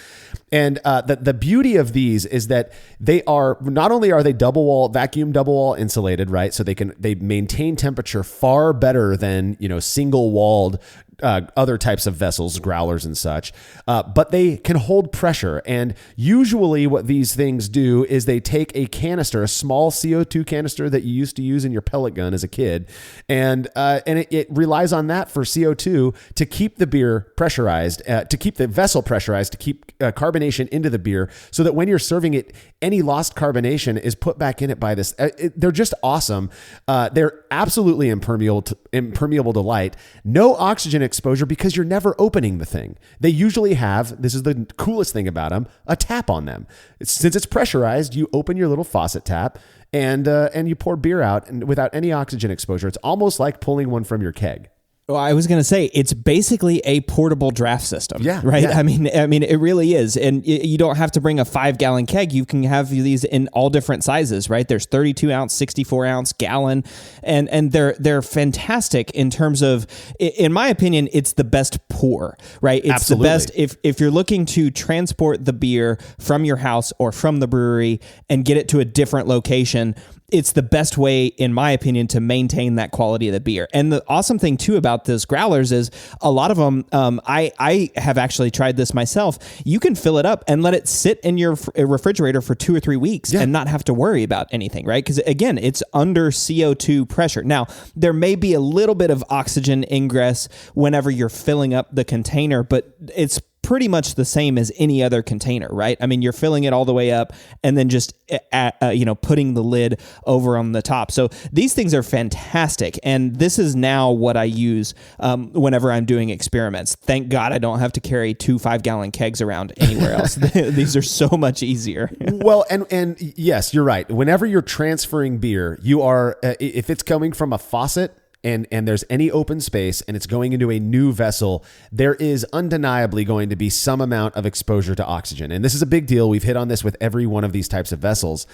And the beauty of these is that they are, not only are they vacuum double wall insulated, right? So they maintain temperature far better than, single walled other types of vessels, growlers and such, but they can hold pressure. And usually what these things do is they take a canister, a small CO2 canister that you used to use in your pellet gun as a kid, and it relies on that for CO2 to keep the beer pressurized, to keep the vessel pressurized, to keep carbonation into the beer, so that when you're serving it, any lost carbonation is put back in it by this. They're just awesome. They're absolutely impermeable to light. No oxygen exposure because you're never opening the thing. They usually have, this is the coolest thing about them, a tap on them. Since it's pressurized, you open your little faucet tap and you pour beer out, and without any oxygen exposure. It's almost like pulling one from your keg. Well, I was going to say it's basically a portable draft system. Yeah, right. Yeah. I mean, it really is, and you don't have to bring a 5-gallon keg. You can have these in all different sizes. Right. There's 32 ounce, 64 ounce, gallon, and they're fantastic in terms of, in my opinion, it's the best pour. Right. It's Absolutely. the best if you're looking to transport the beer from your house or from the brewery and get it to a different location. It's the best way, in my opinion, to maintain that quality of the beer. And the awesome thing, too, about those growlers is a lot of them, I have actually tried this myself. You can fill it up and let it sit in your refrigerator for 2 or 3 weeks and not have to worry about anything, right? Because, again, it's under CO2 pressure. Now, there may be a little bit of oxygen ingress whenever you're filling up the container, but it's pretty much the same as any other container, right? I mean, you're filling it all the way up and then just putting the lid over on the top. So these things are fantastic, and this is now what I use whenever I'm doing experiments. Thank God I don't have to carry 2 5-gallon kegs around anywhere else. These are so much easier. Well, and yes, you're right. Whenever you're transferring beer, you are if it's coming from a faucet, and there's any open space and it's going into a new vessel, there is undeniably going to be some amount of exposure to oxygen. And this is a big deal. We've hit on this with every one of these types of vessels.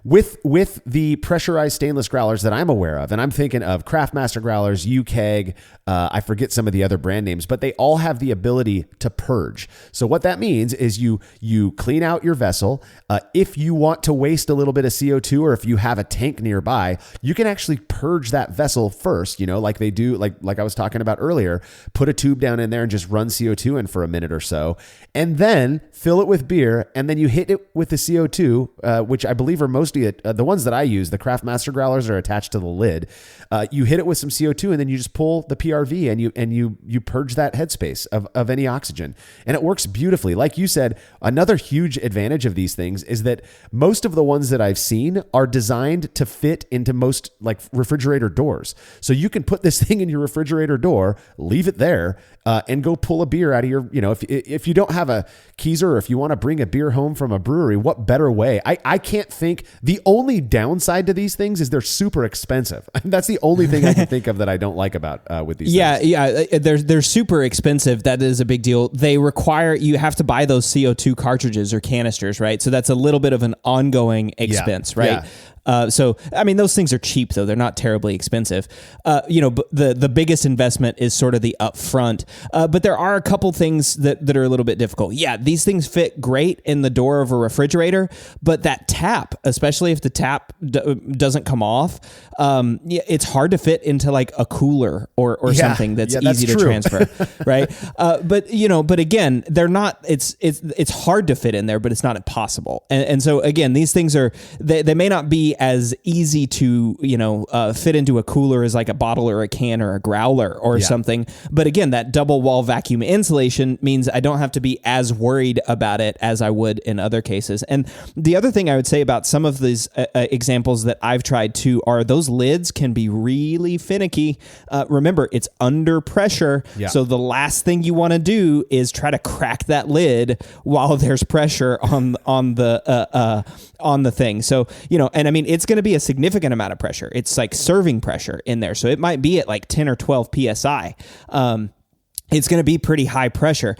With the pressurized stainless growlers that I'm aware of, and I'm thinking of Craftmaster growlers, UKEG, I forget some of the other brand names, but they all have the ability to purge. So what that means is you clean out your vessel. If you want to waste a little bit of CO2, or if you have a tank nearby, you can actually purge that vessel first, like they do, like I was talking about earlier, put a tube down in there and just run CO2 in for a minute or so, and then fill it with beer, and then you hit it with the CO2, which I believe are mostly the ones that I use. The Craftmaster growlers are attached to the lid. You hit it with some CO2, and then you just pull the PRV and you purge that headspace of any oxygen, and it works beautifully. Like you said, another huge advantage of these things is that most of the ones that I've seen are designed to fit into most refrigerator doors. So you can put this thing in your refrigerator door, leave it there, and go pull a beer out of your, if you don't have a Keezer, or if you want to bring a beer home from a brewery, what better way? I can't think. The only downside to these things is they're super expensive. That's the only thing I can think of that I don't like about with these things. Yeah, they're super expensive. That is a big deal. They require, you have to buy those CO2 cartridges or canisters, right? So that's a little bit of an ongoing expense, right? Yeah. So, I mean, those things are cheap, though. They're not terribly expensive. But the biggest investment is sort of the upfront. But there are a couple things that are a little bit difficult. Yeah, these things fit great in the door of a refrigerator, but that tap, especially if the tap doesn't come off, it's hard to fit into like a cooler or something that's easy to transfer, right? But again, they're not. It's hard to fit in there, but it's not impossible. And so again, these things are they may not be as easy to, fit into a cooler as like a bottle or a can or a growler or something. But again, that double wall vacuum insulation means I don't have to be as worried about it as I would in other cases. And the other thing I would say about some of these examples that I've tried too are those lids can be really finicky. Remember, it's under pressure. Yeah. So the last thing you want to do is try to crack that lid while there's pressure on the thing. So, and I mean, it's going to be a significant amount of pressure. It's like serving pressure in there. So it might be at like 10 or 12 PSI. It's going to be pretty high pressure.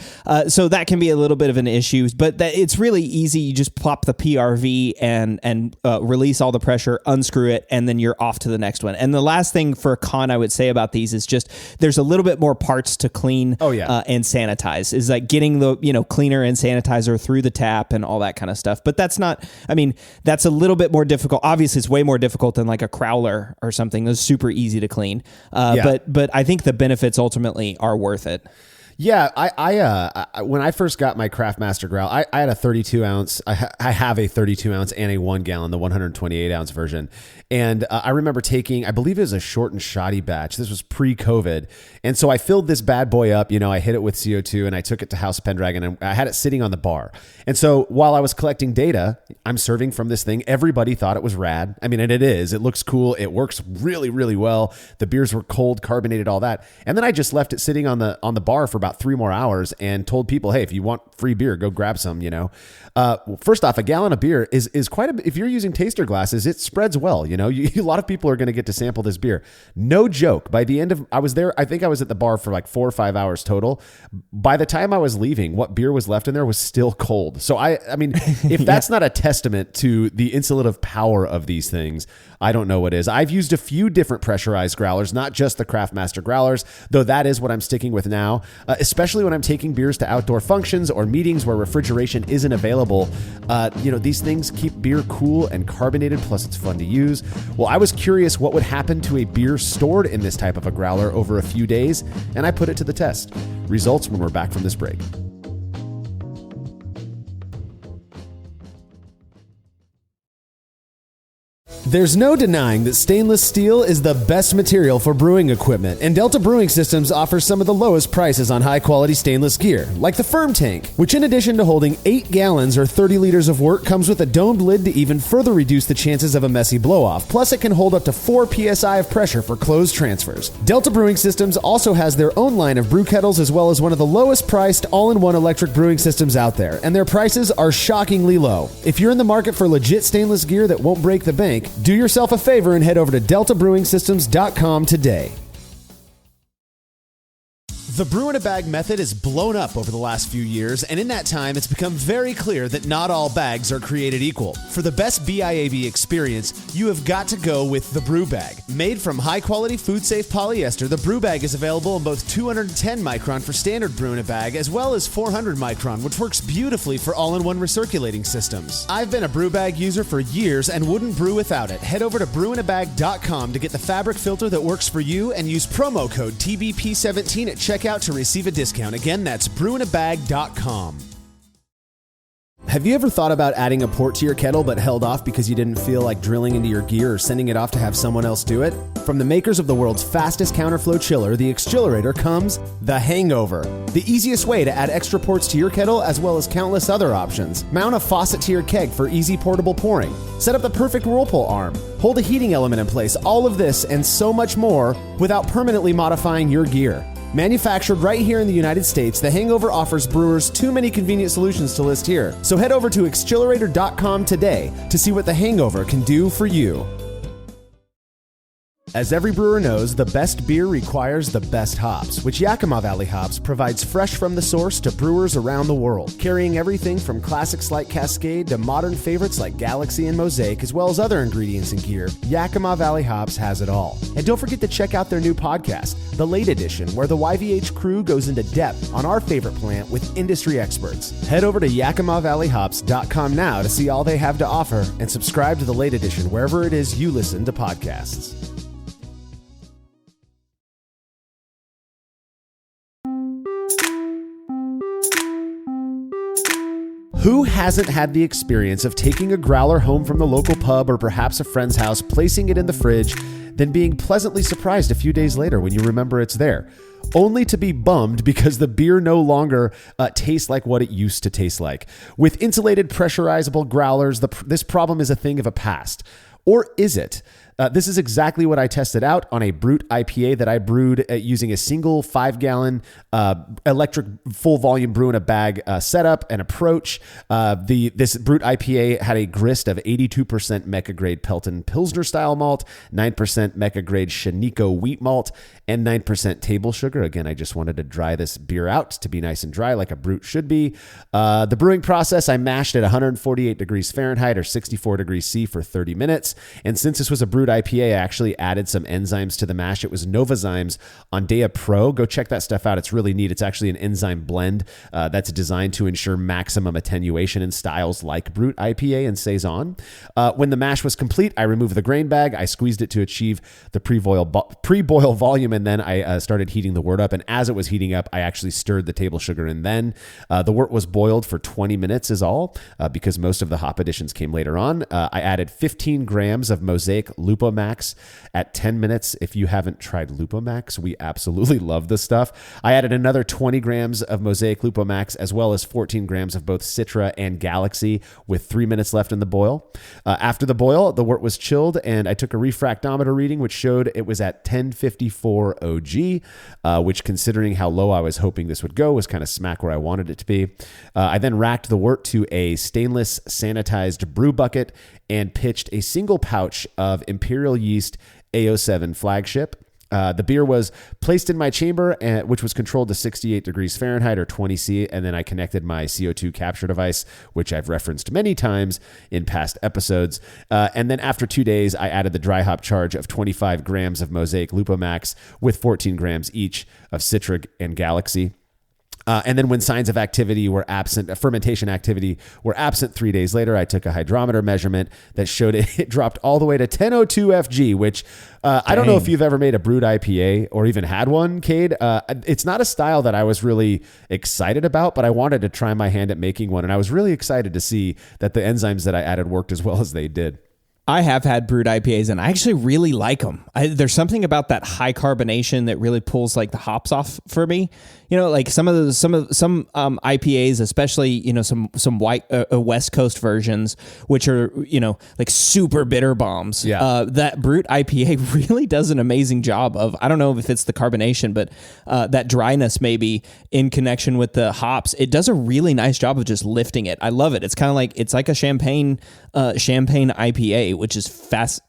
So that can be a little bit of an issue, but it's really easy. You just plop the PRV and release all the pressure, unscrew it, and then you're off to the next one. And the last thing for a con I would say about these is just there's a little bit more parts to clean and sanitize. Is like getting the cleaner and sanitizer through the tap and all that kind of stuff. But that's a little bit more difficult. Obviously, it's way more difficult than like a Growler or something. Those super easy to clean. But I think the benefits ultimately are worth it. Yeah, I when I first got my Craftmaster Growl, I had a 32 ounce. I have a 32 ounce and a 1 gallon, the 128 ounce version. And I remember taking, I believe it was a short and shoddy batch. This was pre-COVID. And so I filled this bad boy up, I hit it with CO2 and I took it to House Pendragon and I had it sitting on the bar. And so while I was collecting data, I'm serving from this thing. Everybody thought it was rad. I mean, and it is. It looks cool. It works really, really well. The beers were cold, carbonated, all that. And then I just left it sitting on the bar for about 3 more hours and told people, hey, if you want free beer, go grab some, First off, a gallon of beer is quite a, if you're using taster glasses, it spreads well, a lot of people are going to get to sample this beer. No joke. By the end of, I was there, I think I was at the bar for like 4 or 5 hours total. By the time I was leaving, what beer was left in there was still cold. So I mean, if that's not a testament to the insulative power of these things, I don't know what is. I've used a few different pressurized growlers, not just the Craftmaster Growlers, though that is what I'm sticking with now, especially when I'm taking beers to outdoor functions or meetings where refrigeration isn't available. These things keep beer cool and carbonated, plus it's fun to use. Well, I was curious what would happen to a beer stored in this type of a growler over a few days, and I put it to the test. Results when we're back from this break. There's no denying that stainless steel is the best material for brewing equipment, and Delta Brewing Systems offers some of the lowest prices on high-quality stainless gear, like the Firm Tank, which in addition to holding 8 gallons or 30 liters of wort, comes with a domed lid to even further reduce the chances of a messy blow-off. Plus, it can hold up to 4 psi of pressure for closed transfers. Delta Brewing Systems also has their own line of brew kettles, as well as one of the lowest-priced all-in-one electric brewing systems out there, and their prices are shockingly low. If you're in the market for legit stainless gear that won't break the bank, do yourself a favor and head over to deltabrewingsystems.com today. The brew in a bag method has blown up over the last few years, and in that time, it's become very clear that not all bags are created equal. For the best BIAB experience, you have got to go with the Brew Bag. Made from high-quality, food-safe polyester, the Brew Bag is available in both 210 micron for standard brew in a bag, as well as 400 micron, which works beautifully for all-in-one recirculating systems. I've been a Brew Bag user for years and wouldn't brew without it. Head over to brewinabag.com to get the fabric filter that works for you and use promo code TBP17 at checkout to receive a discount. Again, that's brewinabag.com. Have you ever thought about adding a port to your kettle but held off because you didn't feel like drilling into your gear or sending it off to have someone else do it? From the makers of the world's fastest counterflow chiller, the Xchillerator, comes the Hangover, the easiest way to add extra ports to your kettle as well as countless other options. Mount a faucet to your keg for easy portable pouring. Set up the perfect whirlpool arm. Hold a heating element in place. All of this and so much more without permanently modifying your gear. Manufactured right here in the United States, the Hangover offers brewers too many convenient solutions to list here. So head over to xchillerator.com today to see what the Hangover can do for you. As every brewer knows, the best beer requires the best hops, which Yakima Valley Hops provides fresh from the source to brewers around the world, carrying everything from classics like Cascade to modern favorites like Galaxy and Mosaic, as well as other ingredients and gear. Yakima Valley Hops has it all. And don't forget to check out their new podcast, The Late Edition, where the YVH crew goes into depth on our favorite plant with industry experts. Head over to YakimaValleyHops.com now to see all they have to offer and subscribe to The Late Edition wherever it is you listen to podcasts. Who hasn't had the experience of taking a growler home from the local pub or perhaps a friend's house, placing it in the fridge, then being pleasantly surprised a few days later when you remember it's there, only to be bummed because the beer no longer tastes like what it used to taste like? With insulated, pressurizable growlers, this problem is a thing of a past. Or is it? This is exactly what I tested out on a Brute IPA that I brewed using a single 5-gallon electric full volume brew in a bag setup and approach. This Brute IPA had a grist of 82% Mecca grade Pelton Pilsner style malt, 9% Mecca grade Shaniko wheat malt, and 9% table sugar. Again, I just wanted to dry this beer out to be nice and dry like a Brute should be. The brewing process, I mashed at 148 degrees Fahrenheit or 64 degrees C for 30 minutes. And since this was a Brute IPA, I actually added some enzymes to the mash. It was Novozymes on Dea Pro. Go check that stuff out. It's really neat. It's actually an enzyme blend that's designed to ensure maximum attenuation in styles like Brute IPA and Saison. When the mash was complete, I removed the grain bag. I squeezed it to achieve the pre-boil volume, and then I started heating the wort up. And as it was heating up, I actually stirred the table sugar in then. The wort was boiled for 20 minutes is all because most of the hop additions came later on. I added 15 grams of Mosaic Lupomax at 10 minutes. If you haven't tried Lupomax, we absolutely love this stuff. I added another 20 grams of Mosaic Lupomax as well as 14 grams of both Citra and Galaxy with 3 minutes left in the boil. After the boil, the wort was chilled and I took a refractometer reading which showed it was at 1054 OG, which considering how low I was hoping this would go was kind of smack where I wanted it to be. I then racked the wort to a stainless sanitized brew bucket and pitched a single pouch of Imperial Yeast AO7 flagship. The beer was placed in my chamber, which was controlled to 68 degrees Fahrenheit or 20 C, and then I connected my CO2 capture device, which I've referenced many times in past episodes. And then after 2 days, I added the dry hop charge of 25 grams of Mosaic Lupomax with 14 grams each of Citra and Galaxy. And then when signs of activity were absent, fermentation activity were absent 3 days later, I took a hydrometer measurement that showed it dropped all the way to 1002 FG, which I don't know if you've ever made a brewed IPA or even had one, Cade. It's not a style that I was really excited about, but I wanted to try my hand at making one. And I was really excited to see that the enzymes that I added worked as well as they did. I have had brewed IPAs and I actually really like them. There's something about that high carbonation that really pulls like the hops off for me. You know, like some IPAs, especially, you know, some white West Coast versions, which are, you know, like super bitter bombs. Yeah. That brute IPA really does an amazing job of, I don't know if it's the carbonation, but that dryness maybe in connection with the hops. It does a really nice job of just lifting it. I love it. It's kind of like, it's like a champagne IPA, which is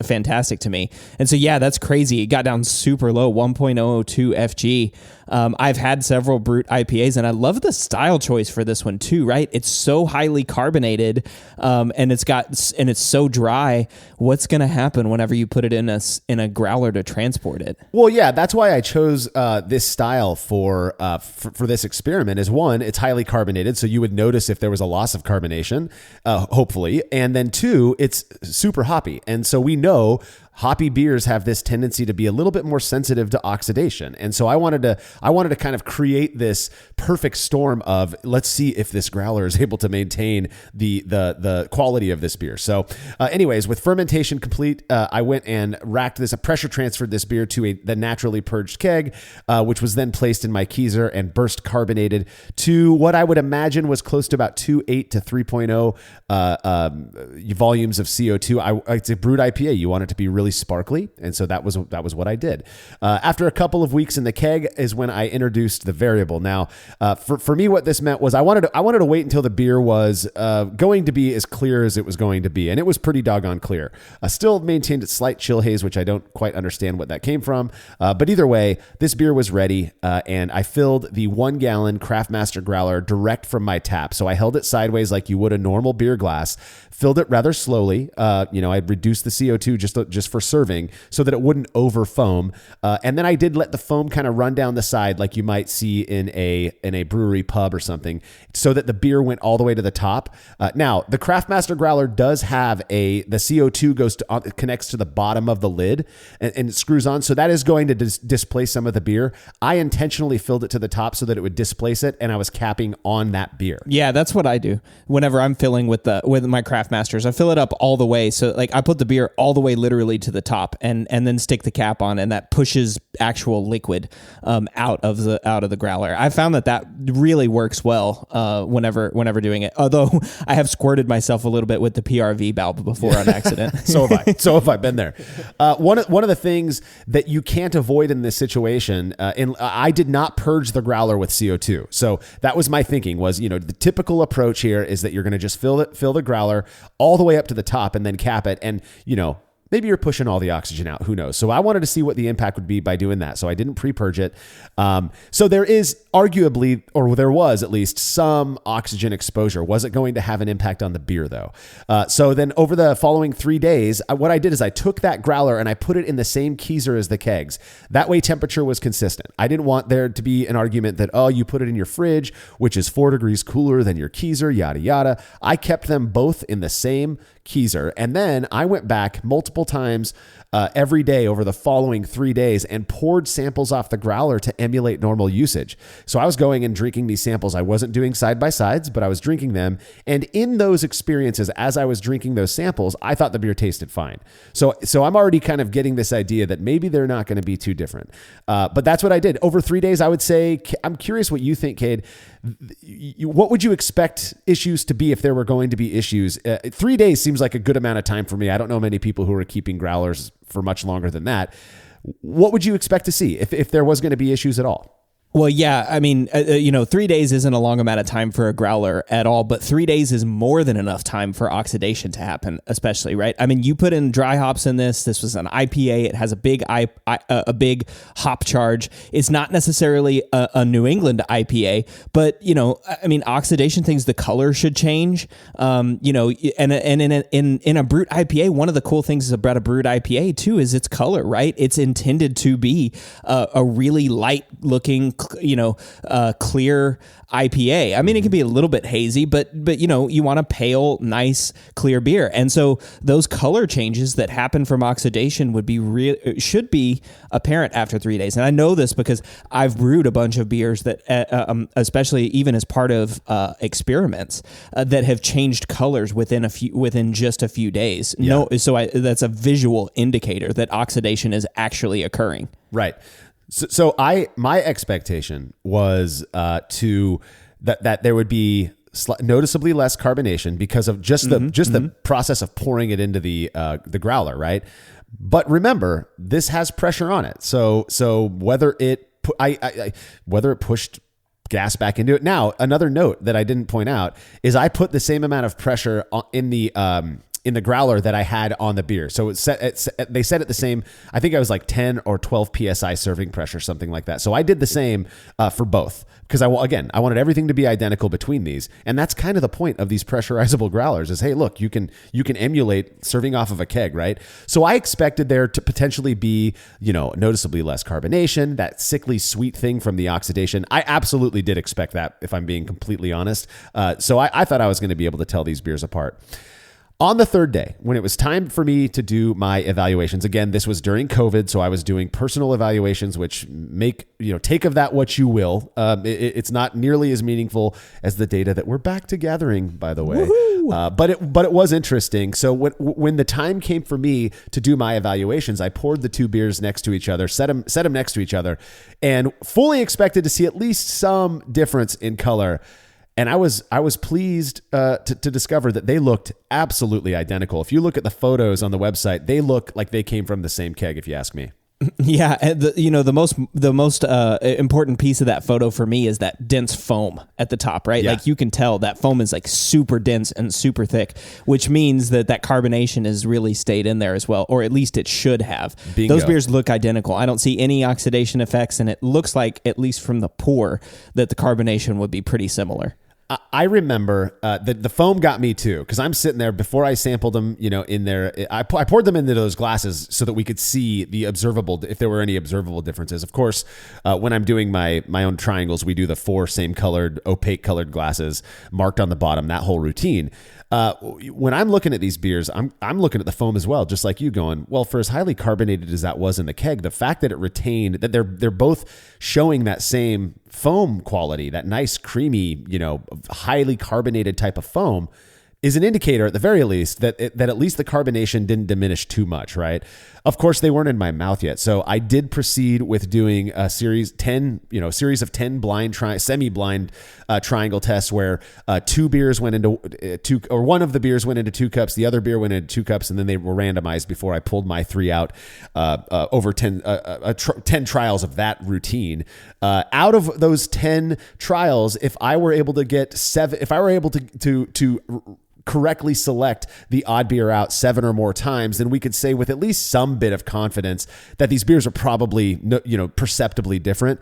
fantastic to me. And so, yeah, that's crazy. It got down super low, 1.002 FG. I've had several brute IPAs and I love the style choice for this one too, right? It's so highly carbonated, and it's so dry. What's going to happen whenever you put it in a growler to transport it? Well, yeah, that's why I chose this style for this experiment. Is one, it's highly carbonated, so you would notice if there was a loss of carbonation, hopefully, and then two, it's super hoppy, and so we know hoppy beers have this tendency to be a little bit more sensitive to oxidation. And so I wanted to kind of create this perfect storm of, let's see if this growler is able to maintain the quality of this beer. So anyways, with fermentation complete, I went and pressure transferred this beer to the naturally purged keg, which was then placed in my keezer and burst carbonated to what I would imagine was close to about 2.8 to 3.0 volumes of CO2. It's a brewed IPA. You want it to be really sparkly, and so that was what I did. After a couple of weeks in the keg is when I introduced the variable. Now, for me, what this meant was I wanted to wait until the beer was going to be as clear as it was going to be, and it was pretty doggone clear. Still maintained a slight chill haze, which I don't quite understand what that came from, but either way, this beer was ready, and I filled the 1 gallon Craftmaster growler direct from my tap. So I held it sideways like you would a normal beer glass, filled it rather slowly. I reduced the CO2 just for for serving so that it wouldn't over foam. And then I did let the foam kind of run down the side like you might see in a brewery pub or something, so that the beer went all the way to the top. Now, the Craftmaster Growler does have the CO2 connects to the bottom of the lid and it screws on. So that is going to displace some of the beer. I intentionally filled it to the top so that it would displace it, and I was capping on that beer. Yeah, that's what I do whenever I'm filling with my Craftmasters. I fill it up all the way, so like I put the beer all the way literally to the top, and then stick the cap on, and that pushes actual liquid out of the growler. I found that really works well whenever doing it. Although I have squirted myself a little bit with the PRV valve before on accident. So have I been there. One of the things that you can't avoid in this situation, I did not purge the growler with CO2. So that was my thinking was, the typical approach here is that you're going to just fill the growler all the way up to the top and then cap it. And, maybe you're pushing all the oxygen out. Who knows? So I wanted to see what the impact would be by doing that. So I didn't pre-purge it. So there is arguably, or there was at least, some oxygen exposure. Was it going to have an impact on the beer though? So then over the following 3 days, what I did is I took that growler and I put it in the same keezer as the kegs. That way temperature was consistent. I didn't want there to be an argument that, you put it in your fridge, which is 4 degrees cooler than your keezer, yada, yada. I kept them both in the same keezer. And then I went back multiple times every day over the following 3 days and poured samples off the growler to emulate normal usage. So I was going and drinking these samples. I wasn't doing side by sides, but I was drinking them. And in those experiences, as I was drinking those samples, I thought the beer tasted fine. So I'm already kind of getting this idea that maybe they're not going to be too different. But that's what I did. Over 3 days, I would say, I'm curious what you think, Cade. What would you expect issues to be if there were going to be issues? 3 days seems like a good amount of time for me. I don't know many people who are keeping growlers for much longer than that. What would you expect to see if there was going to be issues at all? Well, yeah, I mean, 3 days isn't a long amount of time for a growler at all, but 3 days is more than enough time for oxidation to happen, especially, right? I mean, you put in dry hops in this. This was an IPA. It has a big hop charge. It's not necessarily a New England IPA, but, I mean, oxidation things, the color should change. And in a brut IPA, one of the cool things about a brut IPA too is its color, right? It's intended to be a really light looking, clear IPA. I mean, it can be a little bit hazy, but you want a pale, nice, clear beer. And so those color changes that happen from oxidation should be apparent after 3 days. And I know this because I've brewed a bunch of beers that, especially even as part of experiments, that have changed colors within just a few days. Yeah. That's a visual indicator that oxidation is actually occurring. Right. So my expectation was that there would be noticeably less carbonation because of just the process of pouring it into the growler, right? But remember, this has pressure on it. So whether it pushed gas back into it. Now, another note that I didn't point out is I put the same amount of pressure in the growler that I had on the beer. So they set it the same. I think I was like 10 or 12 PSI serving pressure, something like that. So I did the same for both because I wanted everything to be identical between these. And that's kind of the point of these pressurizable growlers is, hey, look, you can emulate serving off of a keg, right? So I expected there to potentially be, noticeably less carbonation, that sickly sweet thing from the oxidation. I absolutely did expect that, if I'm being completely honest. So I thought I was going to be able to tell these beers apart. On the third day, when it was time for me to do my evaluations, again, this was during COVID, so I was doing personal evaluations, which take of that what you will. It's not nearly as meaningful as the data that we're back to gathering, by the way. But it was interesting. So when the time came for me to do my evaluations, I poured the two beers next to each other, set them next to each other, and fully expected to see at least some difference in color. And I was pleased to discover that they looked absolutely identical. If you look at the photos on the website, they look like they came from the same keg, if you ask me. Yeah, the most important piece of that photo for me is that dense foam at the top, right? Yeah. Like you can tell that foam is like super dense and super thick, which means that carbonation has really stayed in there as well, or at least it should have. Bingo. Those beers look identical. I don't see any oxidation effects, and it looks like, at least from the pour, that the carbonation would be pretty similar. I remember the foam got me too, because I'm sitting there before I sampled them, in there. I poured them into those glasses so that we could see if there were any observable differences. Of course, when I'm doing my own triangles, we do the 4 same colored, opaque colored glasses marked on the bottom, that whole routine. When I'm looking at these beers, I'm looking at the foam as well, just like you, going, well, for as highly carbonated as that was in the keg, the fact that it retained, that they're both showing that same foam quality, that nice, creamy, highly carbonated type of foam, is an indicator, at the very least, that at least the carbonation didn't diminish too much, right? Of course, they weren't in my mouth yet, so I did proceed with doing a series of 10 semi-blind triangle tests where 2 beers went into 2, or one of the beers went into 2 cups, the other beer went into 2 cups, and then they were randomized before I pulled my 3 out over 10 trials of that routine. Out of those 10 trials, if I were able to get 7, if I were able to correctly select the odd beer out 7 or more times, then we could say with at least some bit of confidence that these beers are probably, perceptibly different.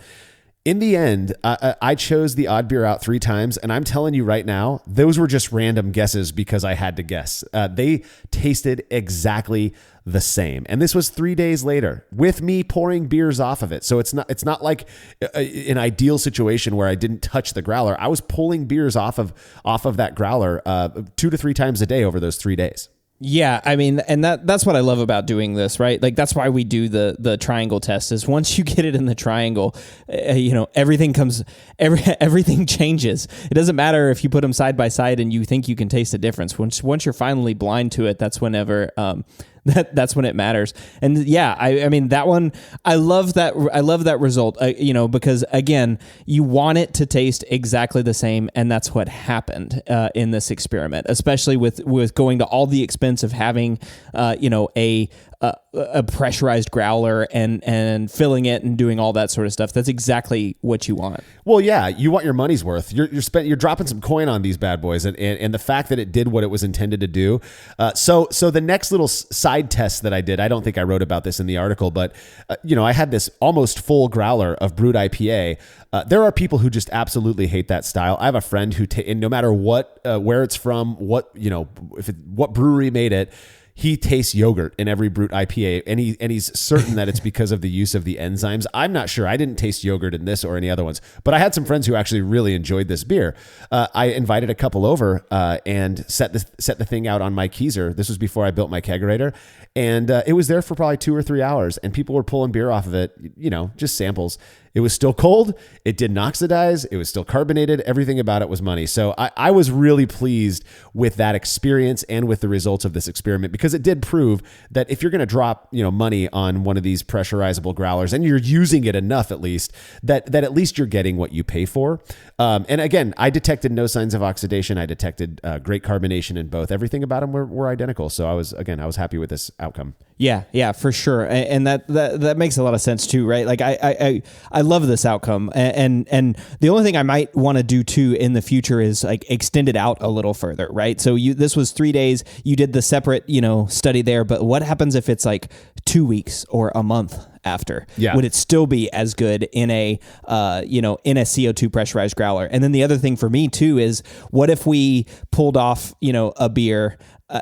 In the end, I chose the odd beer out 3 times, and I'm telling you right now, those were just random guesses because I had to guess. They tasted exactly the same, and this was 3 days later with me pouring beers off of it. So it's not like an ideal situation where I didn't touch the growler. I was pulling beers off of that growler 2 to 3 times a day over those 3 days. Yeah, I mean, and that's what I love about doing this, right? Like, that's why we do the triangle test, is once you get it in the triangle, everything changes. It doesn't matter if you put them side by side and you think you can taste the difference. Once you're finally blind to it, that's whenever that's when it matters. And yeah, I mean, that one, I love that result, because again, you want it to taste exactly the same. And that's what happened in this experiment, especially with going to all the expense of having, a pressurized growler and filling it and doing all that sort of stuff. That's exactly what you want. Well, yeah, you want your money's worth. You're dropping some coin on these bad boys, and the fact that it did what it was intended to do. So the next little side test that I did, I don't think I wrote about this in the article, but I had this almost full growler of brewed IPA. There are people who just absolutely hate that style. I have a friend who, and no matter what, where it's from, what brewery made it, he tastes yogurt in every brute IPA, and he's certain that it's because of the use of the enzymes. I'm not sure. I didn't taste yogurt in this or any other ones, but I had some friends who actually really enjoyed this beer. I invited a couple over and set the thing out on my Keyser. This was before I built my kegerator, and it was there for probably 2 or 3 hours, and people were pulling beer off of it, just samples. It was still cold. It didn't oxidize. It was still carbonated. Everything about it was money. So I was really pleased with that experience and with the results of this experiment, because it did prove that if you're going to drop, money on one of these pressurizable growlers, and you're using it enough, at least that at least you're getting what you pay for. And again, I detected no signs of oxidation. I detected great carbonation in both. Everything about them were identical. So I was happy with this outcome. Yeah, for sure. And that makes a lot of sense too, right? Like I love this outcome. And the only thing I might want to do too in the future is like extend it out a little further, right? So this was 3 days, you did the separate, study there, but what happens if it's like 2 weeks or a month after? Yeah. Would it still be as good in a CO2 pressurized growler? And then the other thing for me too is, what if we pulled off, a beer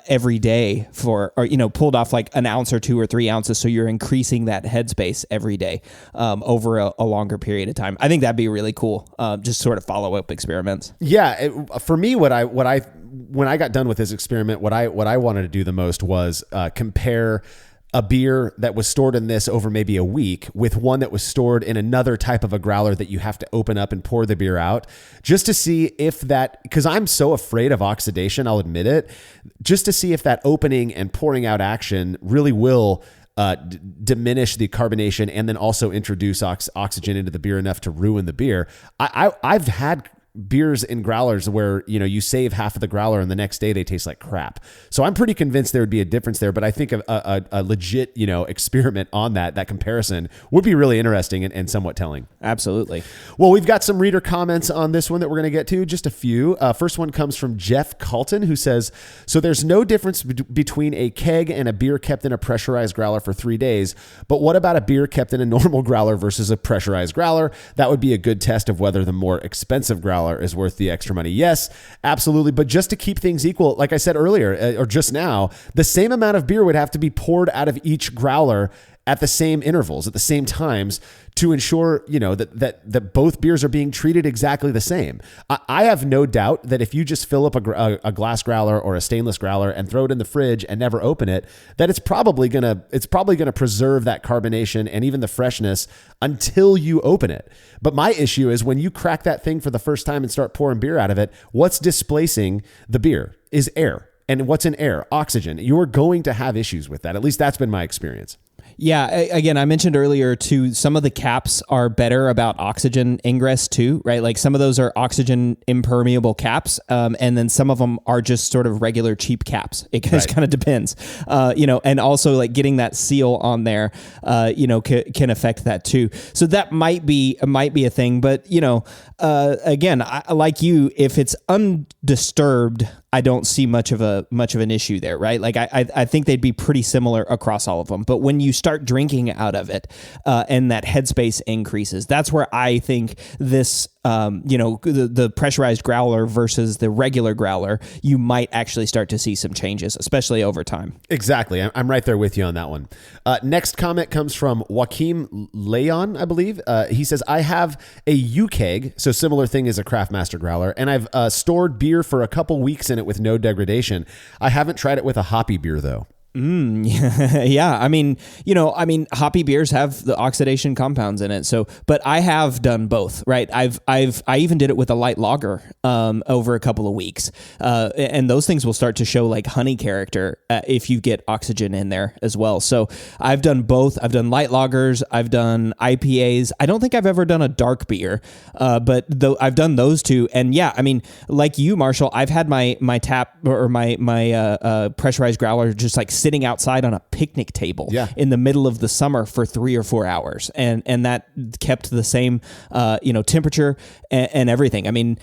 every day pulled off like an ounce or 2 or 3 ounces. So you're increasing that headspace every day over a longer period of time. I think that'd be really cool. Just sort of follow up experiments. Yeah. For me, when I got done with this experiment, what I wanted to do the most was compare a beer that was stored in this over maybe a week with one that was stored in another type of a growler that you have to open up and pour the beer out, just to see if that, because I'm so afraid of oxidation, I'll admit it, just to see if that opening and pouring out action really will diminish the carbonation and then also introduce oxygen into the beer enough to ruin the beer. I've had beers in growlers where, you save half of the growler and the next day they taste like crap. So I'm pretty convinced there would be a difference there, but I think a legit, experiment on that comparison would be really interesting and somewhat telling. Absolutely. Well, we've got some reader comments on this one that we're going to get to, just a few. First one comes from Jeff Colton, who says, so there's no difference between a keg and a beer kept in a pressurized growler for 3 days, but what about a beer kept in a normal growler versus a pressurized growler? That would be a good test of whether the more expensive growler growler is worth the extra money. Yes, absolutely. But just to keep things equal, like I said earlier, or just now, the same amount of beer would have to be poured out of each growler at the same intervals, at the same times, to ensure, that both beers are being treated exactly the same. I have no doubt that if you just fill up a glass growler or a stainless growler and throw it in the fridge and never open it, that it's probably gonna preserve that carbonation and even the freshness until you open it. But my issue is when you crack that thing for the first time and start pouring beer out of it, what's displacing the beer is air. And what's in air? Oxygen. You're going to have issues with that. At least that's been my experience. Yeah, again, I mentioned earlier too, some of the caps are better about oxygen ingress too, right? Like some of those are oxygen impermeable caps, and then some of them are just sort of regular cheap caps. It just kind of depends, and also like getting that seal on there, can affect that too. So that might be a thing, but again, like you, if it's undisturbed, I don't see much of an issue there, right? Like I think they'd be pretty similar across all of them. But when you start drinking out of it, and that headspace increases, that's where I think this, the pressurized growler versus the regular growler, you might actually start to see some changes, especially over time. Exactly. I'm right there with you on that one. Next comment comes from Joaquim Leon, I believe. He says, I have a U-keg, so similar thing as a Craftmaster growler, and I've stored beer for a couple weeks in it with no degradation. I haven't tried it with a hoppy beer, though. Yeah. I mean, hoppy beers have the oxidation compounds in it. So, but I have done both, right? I even did it with a light lager, over a couple of weeks. And those things will start to show like honey character, if you get oxygen in there as well. So I've done both. I've done light lagers. I've done IPAs. I don't think I've ever done a dark beer, but though I've done those two. And yeah, I mean, like you, Marshall, I've had my tap or my pressurized growler just like sitting outside on a picnic table in the middle of the summer for 3 or 4 hours. And that kept the same, temperature and everything. I mean,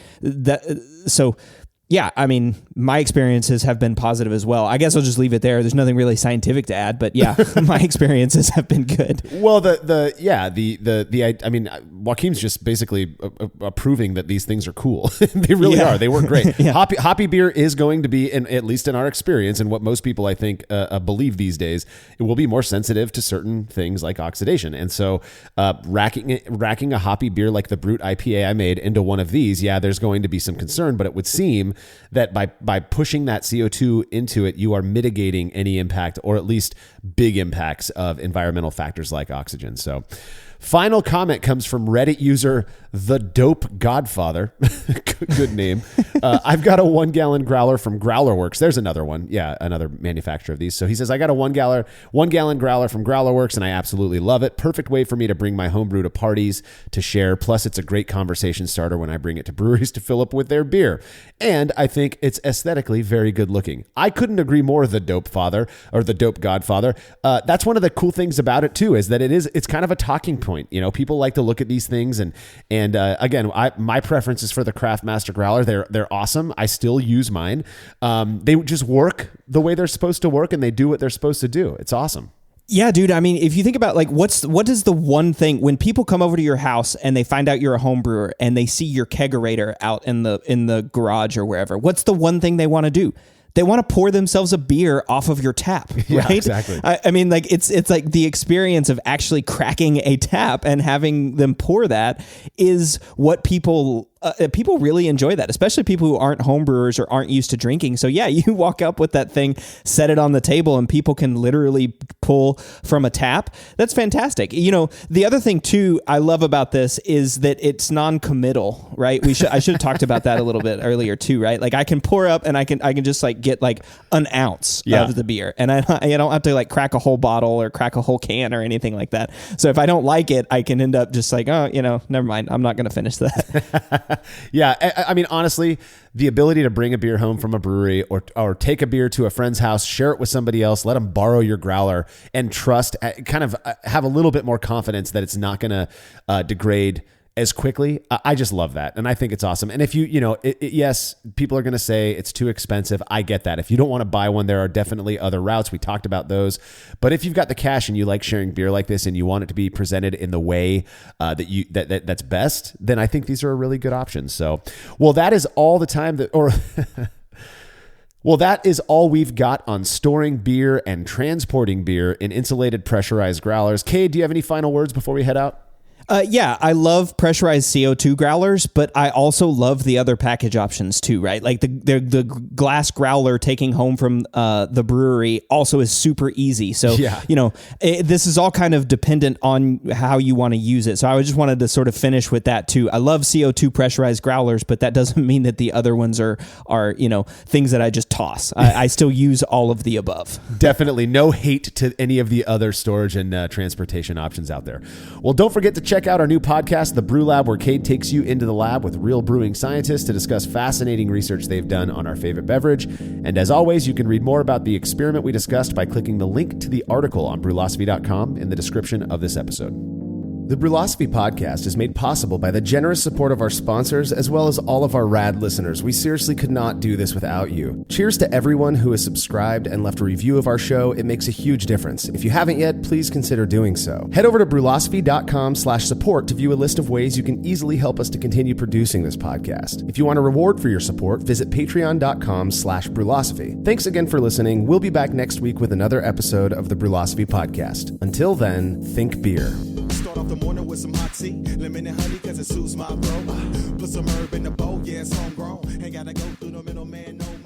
yeah, I mean, my experiences have been positive as well. I guess I'll just leave it there. There's nothing really scientific to add, but yeah, my experiences have been good. Well, I mean, Joaquim's just basically approving that these things are cool. They really are. They work great. Hoppy beer is going to be, at least in our experience, and what most people I think believe these days, it will be more sensitive to certain things like oxidation. And so, racking a hoppy beer like the Brute IPA I made into one of these, there's going to be some concern, but it would seem that by pushing that CO2 into it, you are mitigating any impact, or at least big impacts of environmental factors like oxygen. So final comment comes from Reddit user The Dope Godfather. Good name. I've got a 1 gallon growler from Growlerworks. There's another one. Yeah, another manufacturer of these. So he says, I got a 1 gallon growler from Growlerworks, and I absolutely love it. Perfect way for me to bring my homebrew to parties to share. Plus, it's a great conversation starter when I bring it to breweries to fill up with their beer. And I think it's aesthetically very good looking. I couldn't agree more, The Dope Father, or The Dope Godfather. That's one of the cool things about it too, is that it's kind of a talking point. People like to look at these things, and again, my preference is for the Craftmaster growler. They're awesome. I still use mine. They just work the way they're supposed to work, and they do what they're supposed to do. It's awesome. Yeah, dude. I mean, if you think about like what is the one thing when people come over to your house and they find out you're a home brewer and they see your kegerator out in the garage or wherever, what's the one thing they want to do? They want to pour themselves a beer off of your tap, right? Yeah, exactly. I mean, like it's like the experience of actually cracking a tap and having them pour that is what people really enjoy that, especially people who aren't homebrewers or aren't used to drinking. So yeah, you walk up with that thing, set it on the table, and people can literally pull from a tap. That's fantastic. The other thing too I love about this is that it's non-committal, right? I should have talked about that a little bit earlier too, right? Like I can pour up and I can just like get like an ounce of the beer, and I don't have to like crack a whole bottle or crack a whole can or anything like that. So if I don't like it, I can end up just like, never mind, I'm not going to finish that. Yeah, I mean, honestly, the ability to bring a beer home from a brewery or take a beer to a friend's house, share it with somebody else, let them borrow your growler, and trust, kind of have a little bit more confidence that it's not going to degrade as quickly. I just love that. And I think it's awesome. And if yes, people are going to say it's too expensive. I get that. If you don't want to buy one, there are definitely other routes. We talked about those. But if you've got the cash and you like sharing beer like this and you want it to be presented in the way that's best, then I think these are a really good option. So, well, that is all the time Well, that is all we've got on storing beer and transporting beer in insulated pressurized growlers. Cade, do you have any final words before we head out? Yeah, I love pressurized CO2 growlers, but I also love the other package options too, right? Like the glass growler taking home from the brewery also is super easy. So, this is all kind of dependent on how you want to use it. So I just wanted to sort of finish with that too. I love CO2 pressurized growlers, but that doesn't mean that the other ones are things that I just toss. I still use all of the above. Definitely no hate to any of the other storage and transportation options out there. Well, don't forget to check out our new podcast, The Brew Lab, where Cade takes you into the lab with real brewing scientists to discuss fascinating research they've done on our favorite beverage. And as always, you can read more about the experiment we discussed by clicking the link to the article on brewlosophy.com in the description of this episode. The Brewlosophy podcast is made possible by the generous support of our sponsors as well as all of our rad listeners. We seriously could not do this without you. Cheers to everyone who has subscribed and left a review of our show. It makes a huge difference. If you haven't yet, please consider doing so. Head over to brewlosophy.com/support to view a list of ways you can easily help us to continue producing this podcast. If you want a reward for your support, visit patreon.com/brewlosophy. Thanks again for listening. We'll be back next week with another episode of the Brewlosophy podcast. Until then, think beer. Start off the morning with some hot tea, lemon and honey, cause it soothes my throat. Put some herb in the bowl, yeah, it's homegrown. Ain't gotta go through the middleman no more.